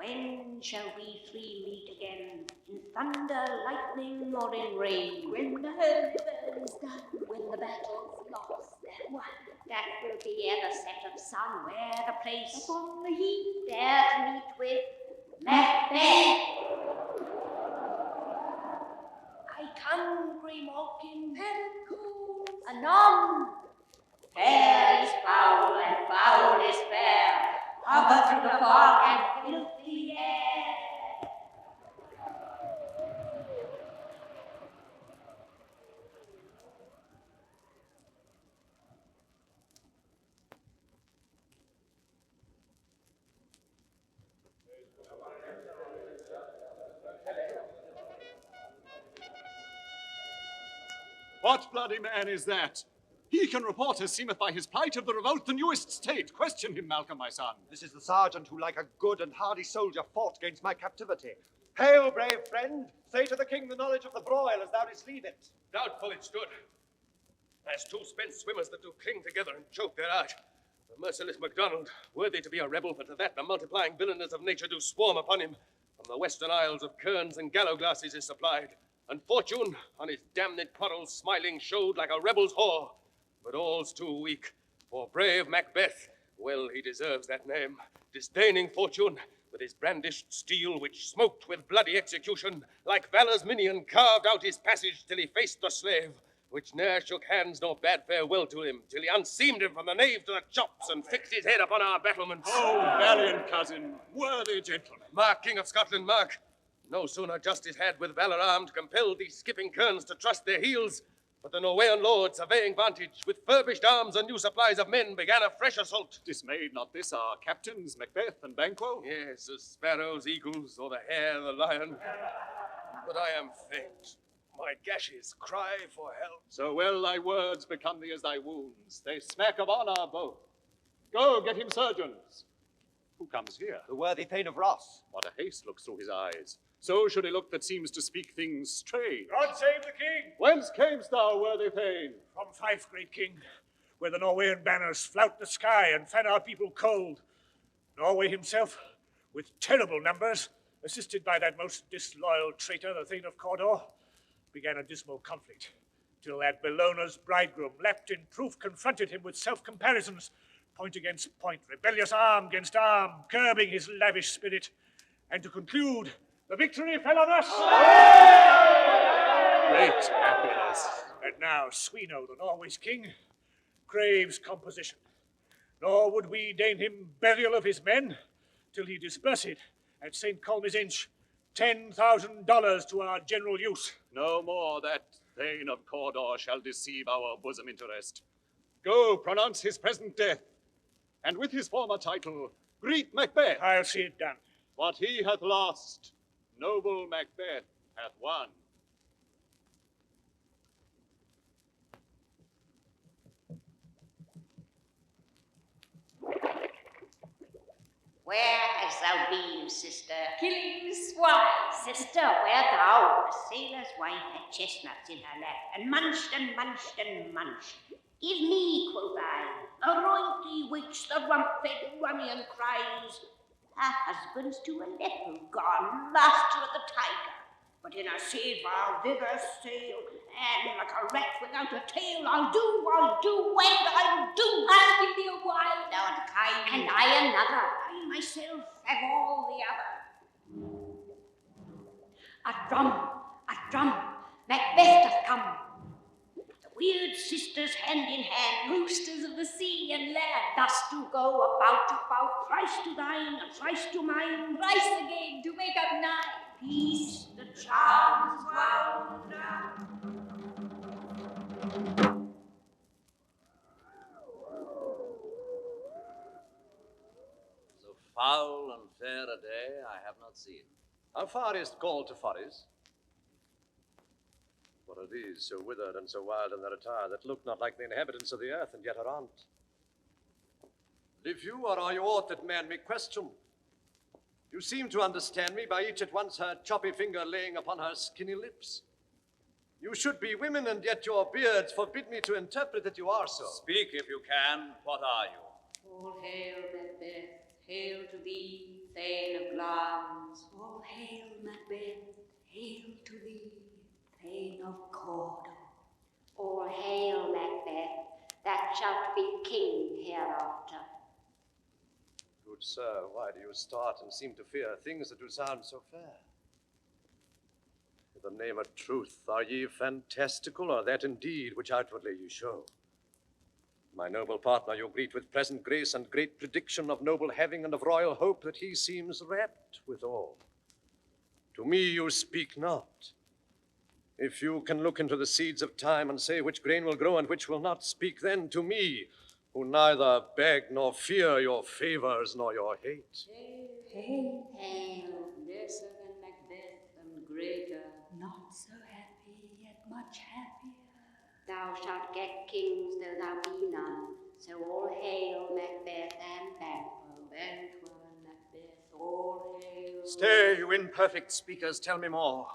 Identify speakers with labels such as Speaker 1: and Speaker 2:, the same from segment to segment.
Speaker 1: When shall we three meet again? In thunder, lightning, or in rain?
Speaker 2: When the holy burn is done, when the battle's lost and won.
Speaker 1: That will be ere the set of sun. Where the place?
Speaker 2: Upon the heath,
Speaker 1: there to meet with Macbeth. I come, Greymalkin.
Speaker 2: Patric calls.
Speaker 1: Anon. Fair is foul and foul is fair. Hover through the fog and filthy air.
Speaker 3: What bloody man is that? He can report, as seemeth by his plight, of the revolt the newest state. Question him, Malcolm, my son.
Speaker 4: This is the sergeant who, like a good and hardy soldier, fought against my captivity. Hail, brave friend! Say to the king the knowledge of the broil as thou didst leave it.
Speaker 5: Doubtful it stood. As two spent swimmers that do cling together and choke their art. The merciless MacDonald, worthy to be a rebel, but to that the multiplying villainous of nature do swarm upon him. From the western isles of kerns and gallow glasses is supplied. And fortune, on his damned quarrels smiling, showed like a rebel's whore. But all's too weak, for brave Macbeth, well he deserves that name, disdaining fortune, with his brandished steel, which smoked with bloody execution, like valor's minion carved out his passage till he faced the slave, which ne'er shook hands nor bade farewell to him, till he unseamed him from the nave to the chops, and fixed his head upon our battlements.
Speaker 3: Oh, valiant cousin, worthy gentleman.
Speaker 5: Mark, King of Scotland, mark. No sooner justice had with valor armed compelled these skipping kerns to trust their heels, but the Norwegian lord, surveying vantage, with furbished arms and new supplies of men, began a fresh assault.
Speaker 3: Dismayed not this our captains, Macbeth and Banquo?
Speaker 5: Yes, as sparrows, eagles, or the hare, the lion. But I am faint. My gashes cry for help.
Speaker 3: So well thy words become thee as thy wounds. They smack of honor both. Go, get him surgeons. Who comes here?
Speaker 4: The worthy Thane of Ross.
Speaker 3: What a haste looks through his eyes. So should he look that seems to speak things strange.
Speaker 6: God save the king!
Speaker 3: Whence camest thou, worthy Thane?
Speaker 6: From Fife, great king, where the Norwegian banners flout the sky and fan our people cold. Norway himself, with terrible numbers, assisted by that most disloyal traitor, the Thane of Cawdor, began a dismal conflict, till that Bellona's bridegroom, lapped in proof, confronted him with self-comparisons, point against point, rebellious arm against arm, curbing his lavish spirit, and to conclude, the victory fell on us!
Speaker 3: Great happiness.
Speaker 6: And now Sweno, the Norway's king, craves composition. Nor would we deign him burial of his men, till he disbursed at St. Colm's Inch $10,000 to our general use.
Speaker 3: No more that Thane of Cawdor shall deceive our bosom interest. Go, pronounce his present death, and with his former title, greet Macbeth.
Speaker 6: I'll see it done.
Speaker 3: What he hath lost, noble Macbeth hath won.
Speaker 1: Where hast thou been, sister?
Speaker 2: Killing swine.
Speaker 1: Sister, where thou? A sailor's wife had chestnuts in her lap, and munched and munched and munched. Give me, quoth I, a rointy which the rump-fed Runnion cries. Her husband's to a leper gone, master of the tiger. But in a sea of vigorous sail, and like a rat without a tail, I'll do, and I'll do.
Speaker 2: I'll give thee a wild
Speaker 1: Thou art kind, and I another. I myself have all the other. A drum, Macbeth doth come. The weird sisters hand in hand,
Speaker 2: roosters of the sea and land,
Speaker 1: thus do go about, thrice to thine, and thrice to mine,
Speaker 2: thrice again to make up 9.
Speaker 1: Peace, the charms wound up.
Speaker 7: So foul and fair a day I have not seen. How far is Gaul to Forres?
Speaker 8: What are these, so withered and so wild in their attire, that look not like the inhabitants of the earth, and yet are on't? Live you, or are you aught that man may question? You seem to understand me by each at once her choppy finger laying upon her skinny lips. You should be women, and yet your beards forbid me to interpret that you are so.
Speaker 7: Speak if you can. What are you?
Speaker 1: All hail, Macbeth, hail to thee, Thane of Glam. shalt be king hereafter.
Speaker 8: Good sir, why do you start and seem to fear things that do sound so fair? In the name of truth, are ye fantastical, or that indeed which outwardly ye show? My noble partner you greet with pleasant grace and great prediction of noble having and of royal hope that he seems rapt withal. To me you speak not. If you can look into the seeds of time and say which grain will grow and which will not, speak then to me, who neither beg nor fear your favors nor your hate.
Speaker 2: Hail,
Speaker 1: Hail, lesser than Macbeth and greater.
Speaker 2: not so happy, yet much happier.
Speaker 1: Thou shalt get kings though thou be none. So all hail Macbeth and Banquo, Banquo and Macbeth, all hail.
Speaker 7: Stay, you imperfect speakers, tell me more.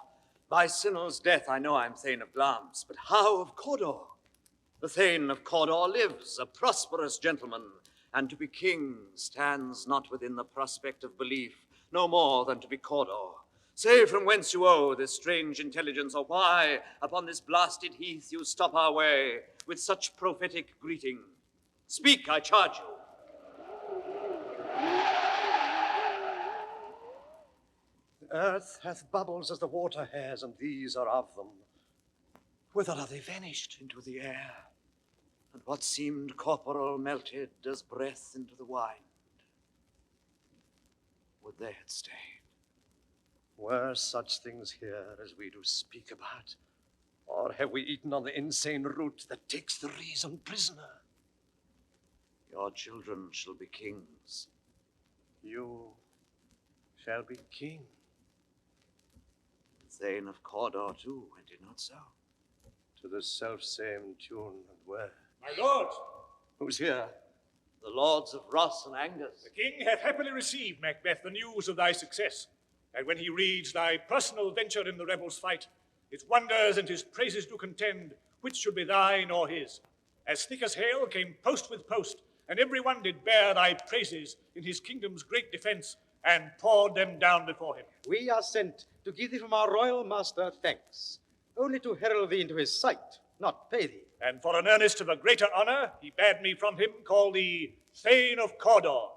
Speaker 7: By Sinel's death I know I'm Thane of Glamis, but how of Cawdor? The Thane of Cawdor lives, a prosperous gentleman, and to be king stands not within the prospect of belief, no more than to be Cawdor. Say from whence you owe this strange intelligence, or why upon this blasted heath you stop our way with such prophetic greeting. Speak, I charge you.
Speaker 8: The earth hath bubbles as the water has, and these are of them.
Speaker 7: Whither are they vanished? Into the air, and what seemed corporal melted as breath into the wind. Would they had stayed.
Speaker 8: Were such things here as we do speak about, or have we eaten on the insane root that takes the reason prisoner?
Speaker 7: Your children shall be kings.
Speaker 8: You shall be king.
Speaker 7: The Thane of Cawdor too, went it not so?
Speaker 8: To the self-same tune and word.
Speaker 6: My lords,
Speaker 8: Who's here?
Speaker 7: The lords of Ross and Angus.
Speaker 6: the king hath happily received, Macbeth, the news of thy success. And when he reads thy personal venture in the rebels' fight, his wonders and his praises do contend, which should be thine or his. As thick as hail came post with post, and every one did bear thy praises in his kingdom's great defence, and poured them down before him.
Speaker 9: We are sent to give thee from our royal master thanks, only to herald thee into his sight, not pay thee.
Speaker 6: And for an earnest of a greater honour, he bade me from him call thee Thane of Cawdor.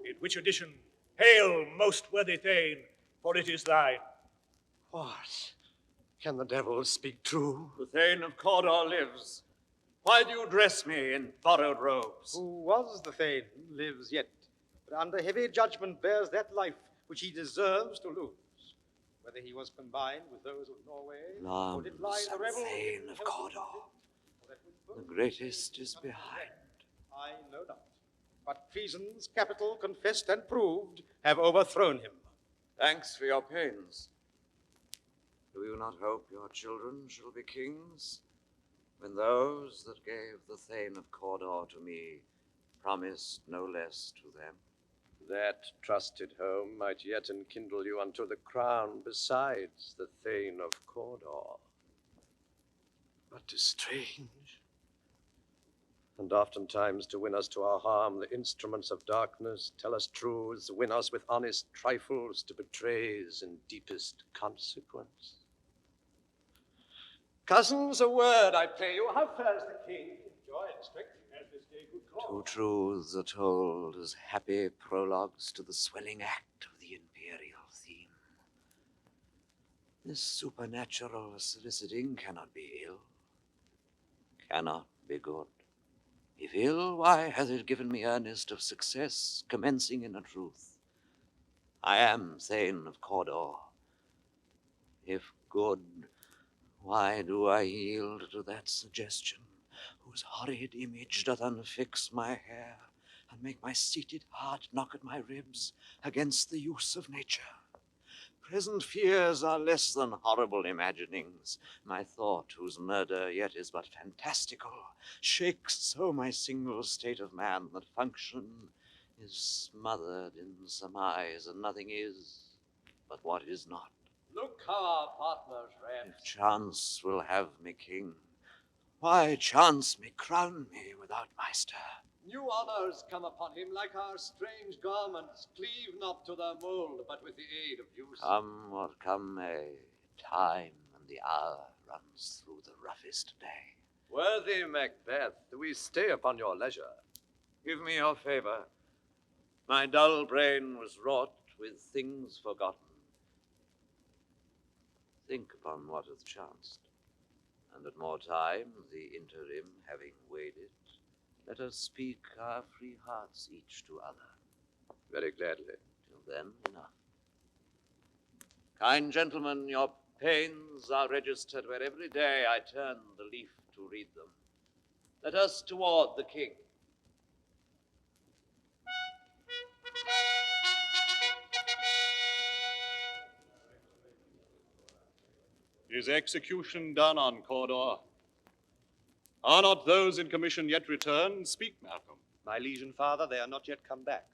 Speaker 6: In which addition, hail, most worthy Thane, for it is thine.
Speaker 8: What? Can the devil speak true?
Speaker 7: The Thane of Cawdor lives. Why do you dress me in borrowed robes?
Speaker 9: Who was the Thane, lives yet, but under heavy judgment bears that life which he deserves to lose. Whether he was combined with those of Norway, or did lie in the rebel
Speaker 7: Thane of Cawdor. The greatest is behind.
Speaker 9: I know not. But treason's capital confessed and proved have overthrown him.
Speaker 7: Thanks for your pains. Do you not hope your children shall be kings, when those that gave the Thane of Cawdor to me promised no less to them?
Speaker 8: That trusted home might yet enkindle you unto the crown besides the Thane of Cawdor. But 'tis strange. And oftentimes to win us to our harm, the instruments of darkness tell us truths, win us with honest trifles to betrays in deepest consequence. Cousins, a word, I pray you. How fares the king?
Speaker 6: Joy and strength has this day good cause.
Speaker 7: Two truths are told as happy prologues to the swelling act of the imperial theme. This supernatural soliciting cannot be ill, cannot be good. If ill, why hath it given me earnest of success, commencing in a truth? I am Thane of Cawdor. If good, why do I yield to that suggestion, whose horrid image doth unfix my hair, and make my seated heart knock at my ribs against the use of nature? Present fears are less than horrible imaginings. My thought, whose murder yet is but fantastical, shakes so my single state of man that function is smothered in surmise, and nothing is but what is not.
Speaker 8: Look how our partners ran.
Speaker 7: If chance will have me king, why chance me crown me without my stir?
Speaker 8: New honors come upon him like our strange garments, cleave not to their mold, but with the aid of use.
Speaker 7: Come what come may, time and the hour runs through the roughest day.
Speaker 8: Worthy Macbeth, do we stay upon your leisure?
Speaker 7: Give me your favor. My dull brain was wrought with things forgotten. Think upon what hath chanced, and at more time, the interim having weighed it, let us speak our free hearts each to other.
Speaker 8: Very gladly.
Speaker 7: Till then, enough. Kind gentlemen, your pains are registered where every day I turn the leaf to read them. Let us toward the king.
Speaker 3: Is execution done on Cawdor? Are not those in commission yet returned? Speak, Malcolm.
Speaker 4: My liege and father, they are not yet come back.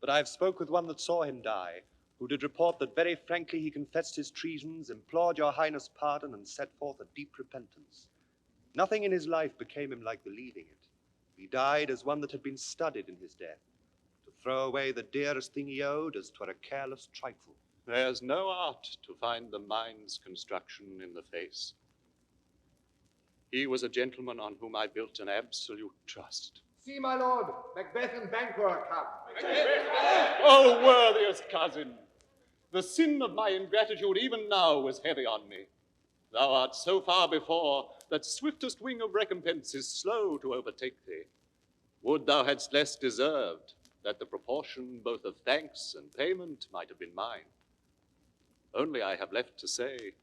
Speaker 4: But I have spoke with one that saw him die, who did report that very frankly he confessed his treasons, implored your highness pardon, and set forth a deep repentance. Nothing in his life became him like believing it. He died as one that had been studied in his death, to throw away the dearest thing he owed as 'twere a careless trifle.
Speaker 3: There's no art to find the mind's construction in the face. He was a gentleman on whom I built an absolute trust.
Speaker 10: See, my lord, Macbeth and Banquo are come.
Speaker 3: Oh, worthiest cousin, the sin of my ingratitude even now was heavy on me. Thou art so far before that swiftest wing of recompense is slow to overtake thee. Would thou hadst less deserved, that the proportion both of thanks and payment might have been mine. Only I have left to say,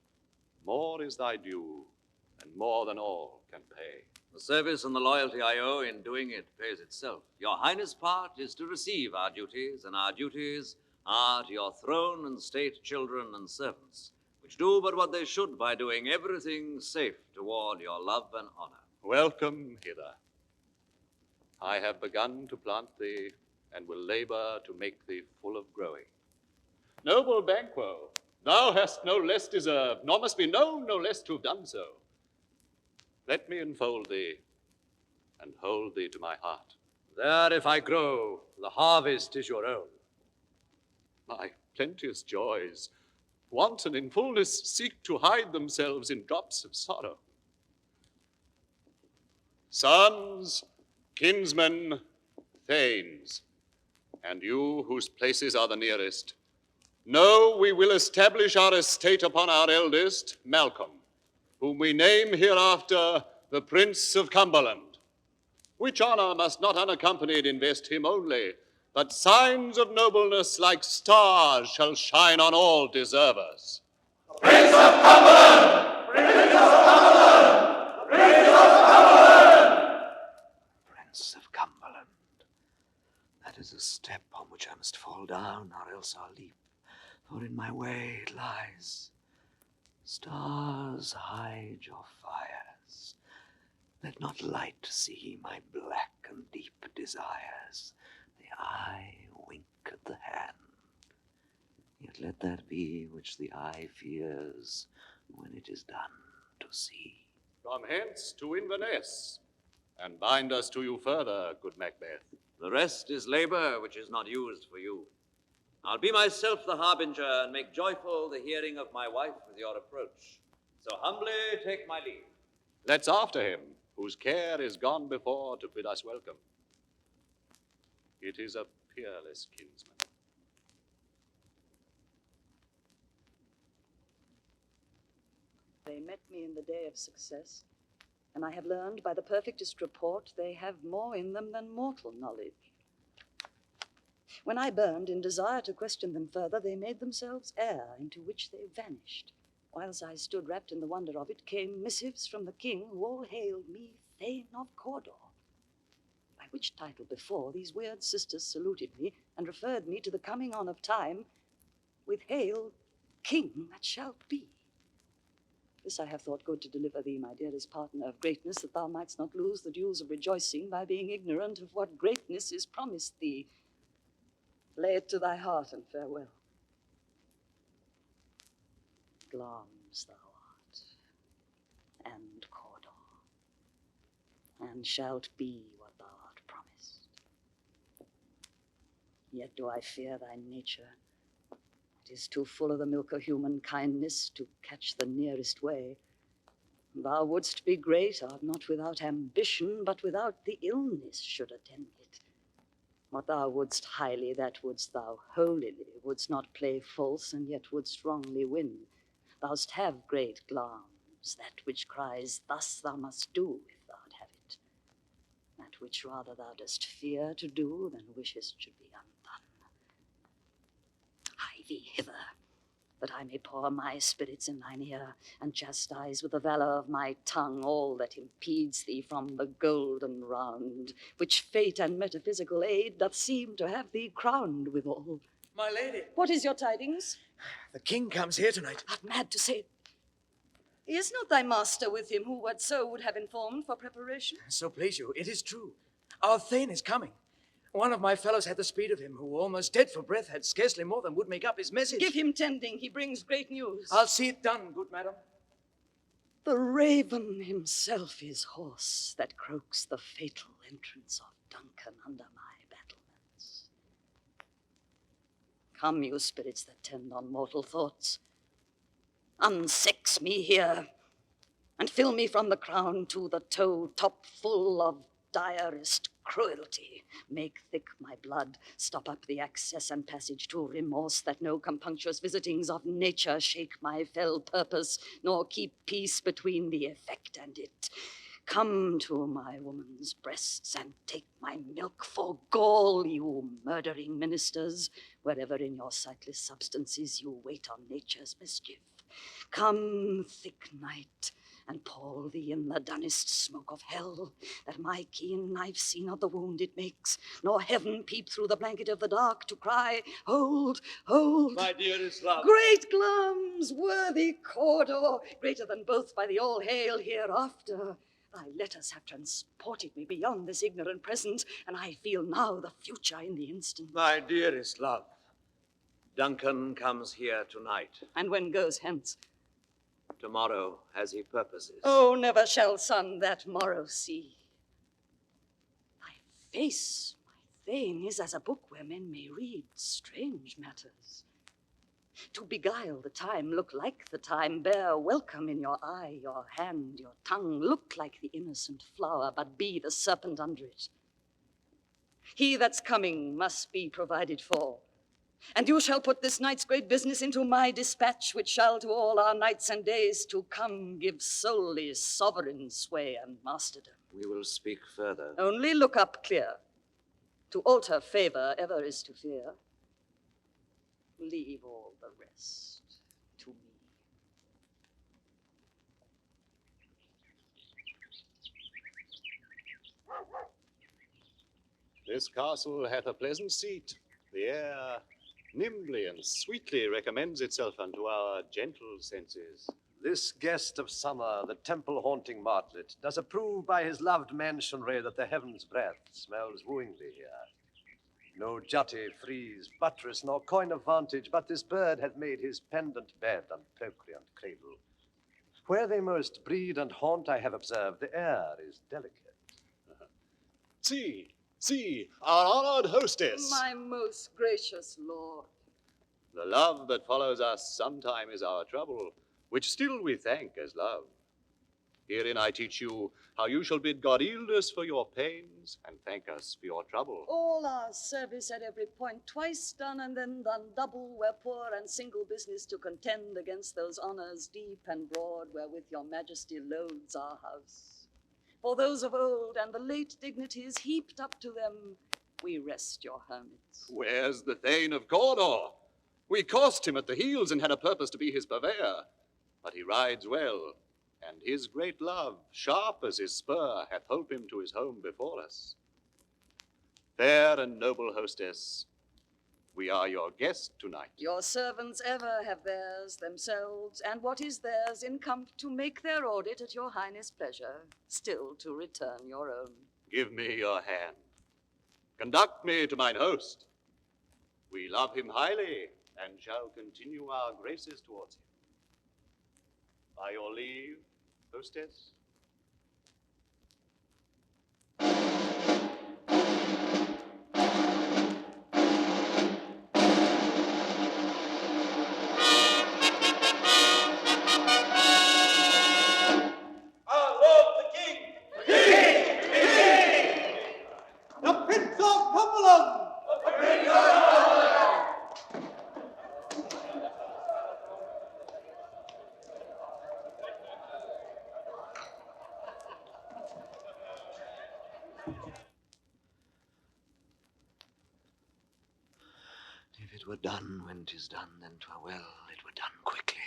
Speaker 3: more is thy due, and more than all can pay.
Speaker 7: The service and the loyalty I owe in doing it pays itself. Your highness' part is to receive our duties, and our duties are to your throne and state children and servants, which do but what they should by doing everything safe toward your love and honor.
Speaker 3: Welcome hither. I have begun to plant thee, and will labor to make thee full of growing. Noble Banquo, thou hast no less deserved, nor must be known no less to have done so. Let me enfold thee, and hold thee to my heart.
Speaker 8: There, if I grow, the harvest is your own.
Speaker 3: My plenteous joys, wanton in fullness, seek to hide themselves in drops of sorrow. Sons, kinsmen, thanes, and you whose places are the nearest, know we will establish our estate upon our eldest, Malcolm, whom we name hereafter the Prince of Cumberland, which honor must not unaccompanied invest him only, but signs of nobleness like stars shall shine on all deservers.
Speaker 10: Prince of Cumberland! Prince of Cumberland! Prince of Cumberland!
Speaker 7: Prince of Cumberland. That is a step on which I must fall down, or else I'll leap, for in my way it lies. Stars, hide your fires. Let not light see my black and deep desires. The eye wink at the hand. Yet let that be which the eye fears when it is done to see.
Speaker 3: From hence to Inverness, and bind us to you further, good Macbeth.
Speaker 7: The rest is labor which is not used for you. I'll be myself the harbinger, and make joyful the hearing of my wife with your approach. So humbly take my leave.
Speaker 3: Let's after him, whose care is gone before to bid us welcome. It is a peerless kinsman.
Speaker 11: They met me in the day of success, and I have learned by the perfectest report they have more in them than mortal knowledge. When I burned in desire to question them further, they made themselves air, into which they vanished. Whilst I stood wrapped in the wonder of it, came missives from the king, who all hailed me Thane of Cawdor, by which title before these weird sisters saluted me, and referred me to the coming on of time, with hail, King that shalt be. This I have thought good to deliver thee, my dearest partner of greatness, that thou mightst not lose the dues of rejoicing by being ignorant of what greatness is promised thee. Lay it to thy heart, and farewell. Glamis thou art, and Cawdor, and shalt be what thou art promised. Yet do I fear thy nature. It is too full of the milk of human kindness to catch the nearest way. Thou wouldst be great, art not without ambition, but without the illness should attend it. What thou wouldst highly, that wouldst thou holily, wouldst not play false, and yet wouldst wrongly win. Thou'st have great glams, that which cries, thus thou must do, if thou'd have it. That which rather thou dost fear to do, than wishest should be undone. Hie thee hither, that I may pour my spirits in thine ear, and chastise with the valour of my tongue all that impedes thee from the golden round, which fate and metaphysical aid doth seem to have thee crowned withal.
Speaker 12: My lady.
Speaker 11: What is your tidings?
Speaker 12: The king comes here tonight.
Speaker 11: Art mad to say? Is not thy master with him, who whatso would have informed for preparation?
Speaker 12: So please you, it is true. Our Thane is coming. One of my fellows had the speed of him, who, almost dead for breath, had scarcely more than would make up his message.
Speaker 11: Give him tending, he brings great news.
Speaker 12: I'll see it done, good madam.
Speaker 11: The raven himself is hoarse, that croaks the fatal entrance of Duncan under my battlements. Come, you spirits that tend on mortal thoughts, unsex me here, and fill me from the crown to the toe top full of direst cruelty. Make thick my blood, stop up the access and passage to remorse, that no compunctious visitings of nature shake my fell purpose, nor keep peace between the effect and it. Come to my woman's breasts and take my milk for gall, you murdering ministers, wherever in your sightless substances you wait on nature's mischief. Come, thick night, and pour thee in the dunnest smoke of hell, that my keen knife see not the wound it makes, nor heaven peep through the blanket of the dark to cry, hold, hold.
Speaker 12: My dearest love.
Speaker 11: Great glams, worthy Cawdor, greater than both by the all-hail hereafter. Thy letters have transported me beyond this ignorant present, and I feel now the future in the instant.
Speaker 7: My dearest love, Duncan comes here tonight.
Speaker 11: And when goes hence?
Speaker 7: Tomorrow, as he purposes.
Speaker 11: Oh, never shall sun that morrow see. Thy face, my Thane, is as a book where men may read strange matters. To beguile the time, look like the time, bear welcome in your eye, your hand, your tongue, look like the innocent flower, but be the serpent under it. He that's coming must be provided for. And you shall put this night's great business into my dispatch, which shall to all our nights and days to come give solely sovereign sway and masterdom.
Speaker 7: We will speak further.
Speaker 11: Only look up clear. To alter favour ever is to fear. Leave all the rest to me.
Speaker 3: This castle hath a pleasant seat. The air nimbly and sweetly recommends itself unto our gentle senses.
Speaker 8: This guest of summer, the temple-haunting martlet, does approve by his loved mansionry that the heaven's breath smells wooingly here. No jutty, frieze, buttress, nor coign of vantage, but this bird hath made his pendant bed and procreant cradle. Where they most breed and haunt, I have observed, the air is delicate.
Speaker 3: See, our honored hostess.
Speaker 11: My most gracious lord.
Speaker 3: The love that follows us sometime is our trouble, which still we thank as love. Herein I teach you how you shall bid God illness for your pains, and thank us for your trouble.
Speaker 11: All our service at every point, twice done and then done double, where poor and single business to contend against those honours deep and broad, wherewith your majesty loads our house. For those of old and the late dignities heaped up to them, we rest your hermits.
Speaker 3: Where's the Thane of Cawdor? We coursed him at the heels and had a purpose to be his purveyor. But he rides well, and his great love, sharp as his spur, hath holp him to his home before us. Fair and noble hostess, we are your guest tonight.
Speaker 11: Your servants ever have theirs themselves, and what is theirs in comp to make their audit at your highness' pleasure, still to return your own.
Speaker 3: Give me your hand. Conduct me to mine host. We love him highly, and shall continue our graces towards him. By your leave, hostess.
Speaker 7: it were done when 'tis done, then 'twere well it were done quickly.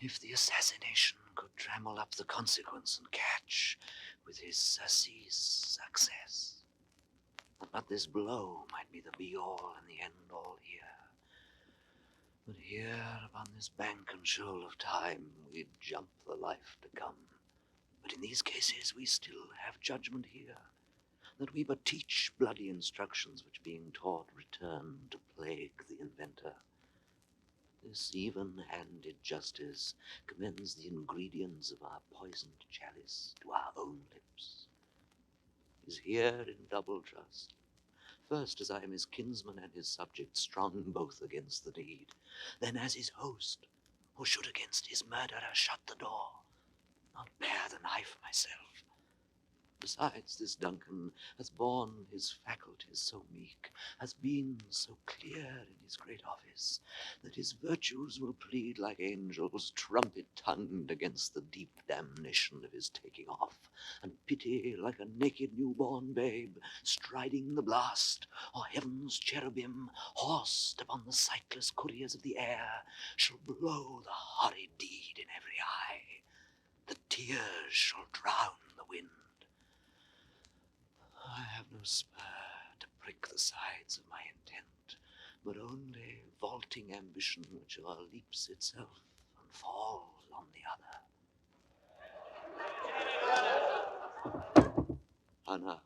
Speaker 7: If the assassination could trammel up the consequence and catch with his surcease success. But this blow might be the be-all and the end-all here. But here, upon this bank and shoal of time, we jump the life to come. But in these cases we still have judgment here, that we but teach bloody instructions which being taught return to plague the inventor. This even-handed justice commends the ingredients of our poisoned chalice to our own lips. Is here in double trust. First, as I am his kinsman and his subject, strong both against the deed. Then as his host, who should against his murderer shut the door, not bear the knife myself. Besides, this Duncan has borne his faculties so meek, has been so clear in his great office, that his virtues will plead like angels, trumpet-tongued against the deep damnation of his taking off, and pity like a naked newborn babe, striding the blast, or heaven's cherubim, horsed upon the sightless couriers of the air, shall blow the horrid deed in every eye. The tears shall drown the wind. I have no spur to prick the sides of my intent, but only vaulting ambition which o'erleaps itself and falls on the other. Anna,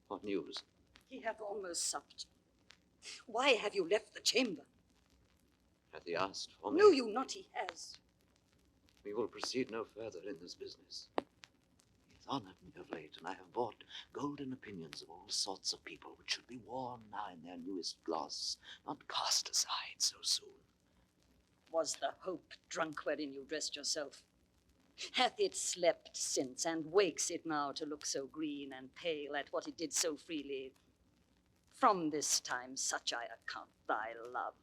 Speaker 7: what news?
Speaker 11: He hath almost supped. Why have you left the chamber?
Speaker 7: Hath he asked for me?
Speaker 11: Know you not he has?
Speaker 7: We will proceed no further in this business. Honored me of late, and I have bought golden opinions of all sorts of people which should be worn now in their newest gloss, not cast aside so soon.
Speaker 11: Was the hope drunk wherein you dressed yourself? Hath it slept since, and wakes it now to look so green and pale at what it did so freely? From this time such I account thy love.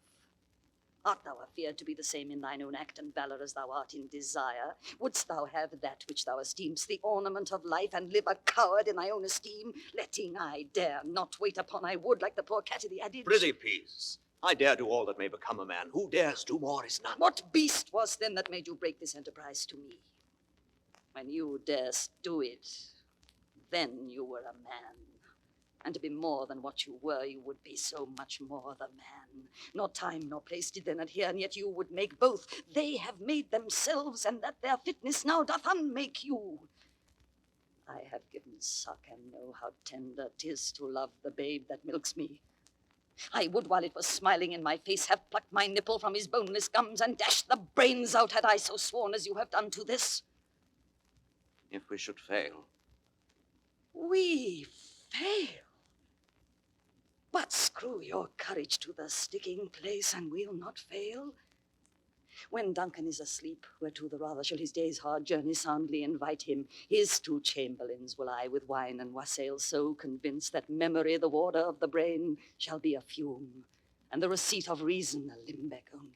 Speaker 11: Art thou afeard to be the same in thine own act and valour as thou art in desire? Wouldst thou have that which thou esteem'st the ornament of life, and live a coward in thy own esteem, letting I dare not wait upon I would like the poor cat of the adage?
Speaker 7: Prithee, peace. I dare do all that may become a man. Who dares do more is none.
Speaker 11: What beast was then that made you break this enterprise to me? When you durst do it, then you were a man. And to be more than what you were, you would be so much more the man. Nor time nor place did then adhere, and yet you would make both. They have made themselves, and that their fitness now doth unmake you. I have given suck, and know how tender 'tis to love the babe that milks me. I would, while it was smiling in my face, have plucked my nipple from his boneless gums, and dashed the brains out, had I so sworn as you have done to this.
Speaker 7: If we should fail.
Speaker 11: We fail? But screw your courage to the sticking place, and we'll not fail. When Duncan is asleep, whereto the rather shall his day's hard journey soundly invite him, his two chamberlains will I with wine and wassail so convince that memory, the warder of the brain, shall be a fume, and the receipt of reason a limbeck only.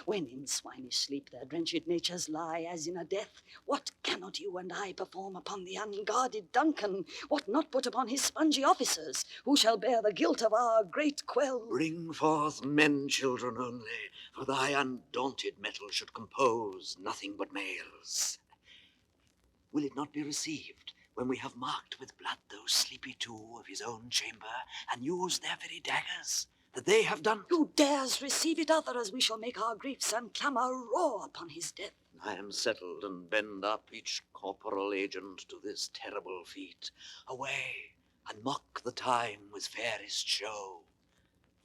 Speaker 11: When in swinish sleep their drenched natures lie as in a death, what cannot you and I perform upon the unguarded Duncan? What not put upon his spongy officers, who shall bear the guilt of our great quell?
Speaker 7: Bring forth men children only, for thy undaunted metal should compose nothing but males. Will it not be received when we have marked with blood those sleepy two of his own chamber, and used their very daggers? That they have done?
Speaker 11: Who dares receive it other, as we shall make our griefs and clamour roar upon his death?
Speaker 7: I am settled, and bend up each corporal agent to this terrible feat. Away, and mock the time with fairest show.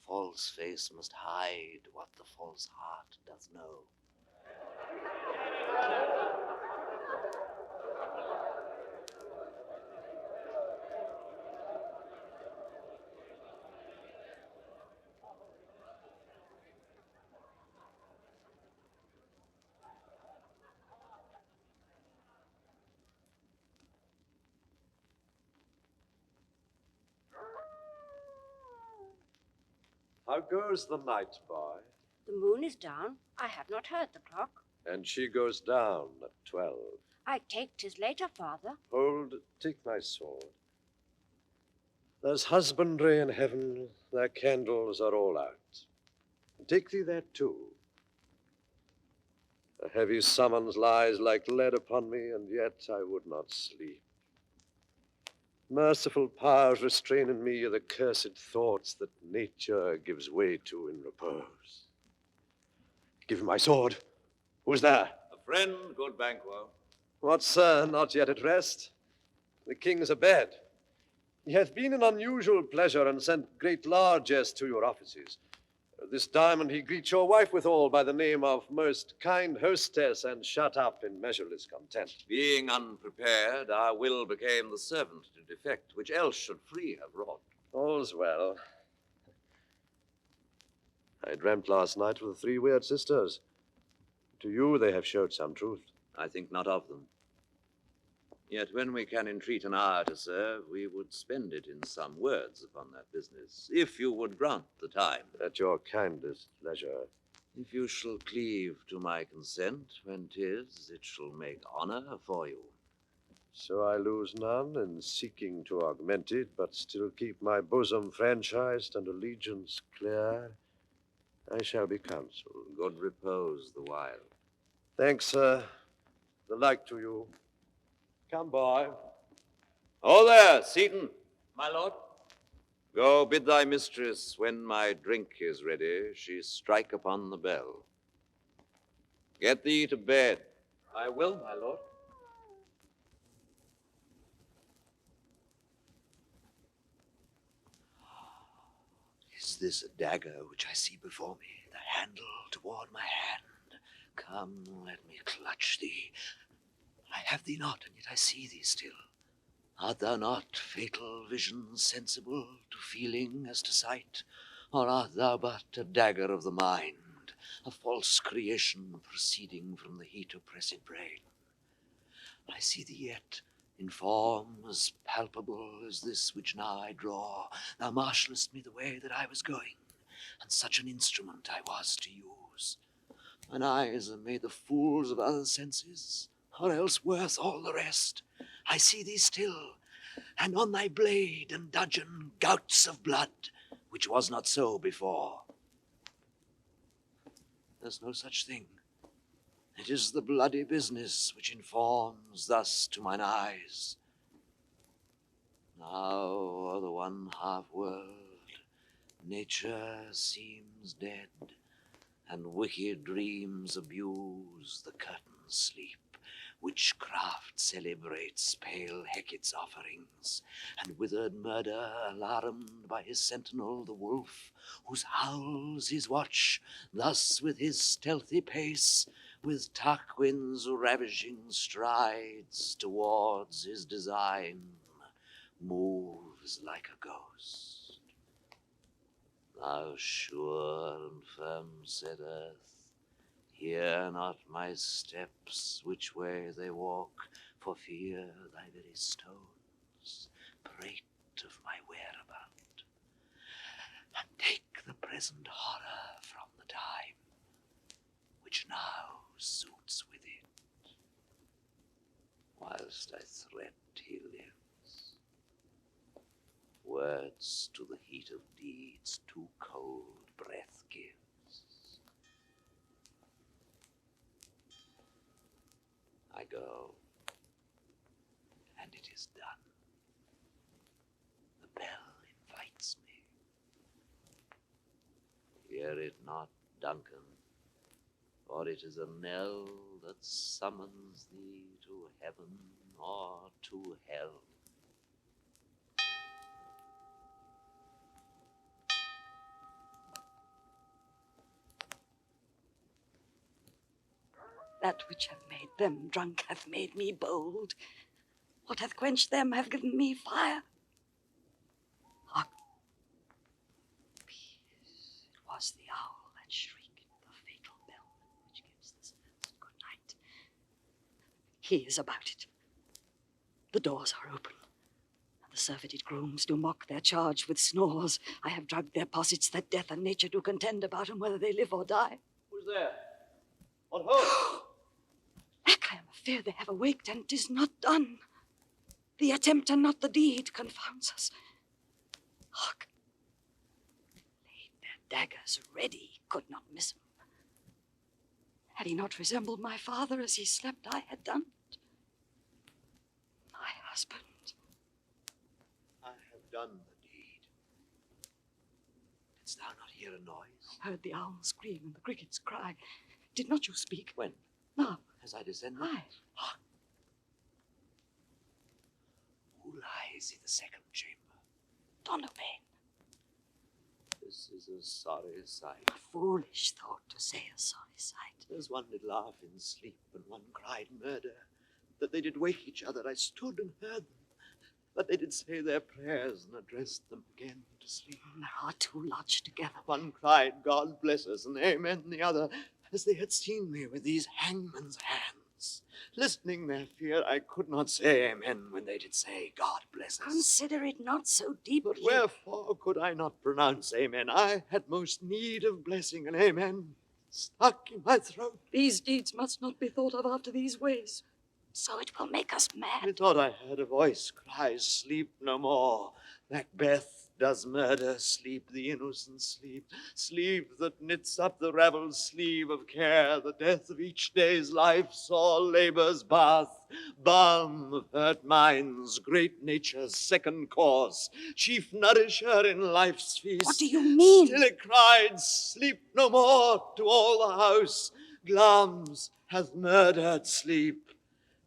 Speaker 7: False face must hide what the false heart doth know.
Speaker 8: How goes the night, boy?
Speaker 13: The moon is down. I have not heard the clock.
Speaker 8: And she goes down at 12.
Speaker 13: I take 'tis later, father.
Speaker 8: Hold, take my sword. There's husbandry in heaven, Thy candles are all out. Take thee that too. A heavy summons lies like lead upon me, and yet I would not sleep. Merciful powers restrain in me the cursed thoughts that nature gives way to in repose. Give me my sword. Who is there?
Speaker 7: A friend, good Banquo.
Speaker 8: What, sir, not yet at rest? The king is abed. He hath been an unusual pleasure and sent great largesse to your offices. This diamond he greets your wife withal by the name of most kind hostess and shut up in measureless content.
Speaker 7: Being unprepared, our will became the servant to defect, which else should free have wrought.
Speaker 8: All's well. I dreamt last night of the three weird sisters. To you they have showed some truth.
Speaker 7: I think not of them. Yet when we can entreat an hour to serve, we would spend it in some words upon that business, if you would grant the time.
Speaker 8: At your kindest leisure.
Speaker 7: If you shall cleave to my consent, when 'tis, it shall make honor for you.
Speaker 8: So I lose none in seeking to augment it, but still keep my bosom franchised and allegiance clear. I shall be consul.
Speaker 7: Good repose the while.
Speaker 8: Thanks, sir. The like to you. Come, boy.
Speaker 7: Oh, there, Seyton.
Speaker 12: My lord?
Speaker 7: Go bid thy mistress, when my drink is ready, she strike upon the bell. Get thee to bed.
Speaker 12: I will, my lord.
Speaker 7: Is this a dagger which I see before me, the handle toward my hand? Come, let me clutch thee. I have thee not, and yet I see thee still. Art thou not fatal vision sensible to feeling as to sight? Or art thou but a dagger of the mind, a false creation proceeding from the heat oppressed brain? I see thee yet, in form as palpable as this which now I draw. Thou marshallest me the way that I was going, and such an instrument I was to use. Mine eyes are made the fools of other senses, or else worth all the rest. I see thee still, and on thy blade and dudgeon gouts of blood, which was not so before. There's no such thing. It is the bloody business which informs thus to mine eyes. Now o'er the one half world, nature seems dead, and wicked dreams abuse the curtain's sleep. Witchcraft celebrates pale Hecate's offerings, and withered murder alarmed by his sentinel, the wolf, whose howls his watch, thus with his stealthy pace, with Tarquin's ravishing strides towards his design, moves like a ghost. Thou sure and firm said earth, hear not my steps, which way they walk, for fear thy very stones prate of my whereabout, and take the present horror from the time, which now suits with it. Whilst I threat he lives, words to the heat of deeds too cold breath gives. I go, and it is done. The bell invites me. Hear it not, Duncan, for it is a knell that summons thee to heaven or to hell.
Speaker 11: That which hath made them drunk hath made me bold. What hath quenched them hath given me fire. Hark! Peace. It was the owl that shrieked, the fatal bell which gives this first good night. He is about it. The doors are open, and the surfeited grooms do mock their charge with snores. I have drugged their posits that death and nature do contend about, and whether they live or die.
Speaker 8: Who's there? On hold!
Speaker 11: I am afeard they have awaked, and 'tis not done. The attempt and not the deed confounds us. Hark! daggers ready, could not miss him. Had he not resembled my father as he slept, I had done it. My husband.
Speaker 7: I have done the deed. Didst thou not hear a noise?
Speaker 11: I heard the owl scream and the crickets cry. Did not you speak?
Speaker 7: When?
Speaker 11: Now.
Speaker 7: As I descended?
Speaker 11: Aye.
Speaker 7: Hark! Who lies in the second chamber?
Speaker 11: Donalbain.
Speaker 7: This is a sorry sight.
Speaker 11: A foolish thought to say a sorry sight.
Speaker 7: As one did laugh in sleep, and one cried murder, that they did wake each other, I stood and heard them. But they did say their prayers and addressed them again to sleep.
Speaker 11: There are two lodged together.
Speaker 7: One cried, God bless us, and amen, the other, as they had seen me with these hangman's hands. Listening their fear, I could not say amen when they did say, God bless us.
Speaker 11: Consider it not so deeply.
Speaker 7: But wherefore could I not pronounce amen? I had most need of blessing, and amen stuck in my throat.
Speaker 11: These deeds must not be thought of after these ways. So it will make us mad.
Speaker 7: Methought I heard a voice cry, sleep no more. Macbeth does murder, sleep the innocent sleep. Sleep that knits up the raveled sleeve of care. The death of each day's life, sore labor's bath. Balm of hurt minds, great nature's second course. Chief nourisher in life's feast.
Speaker 11: What do you mean?
Speaker 7: Still it cried, sleep no more to all the house. Glamis hath murdered sleep,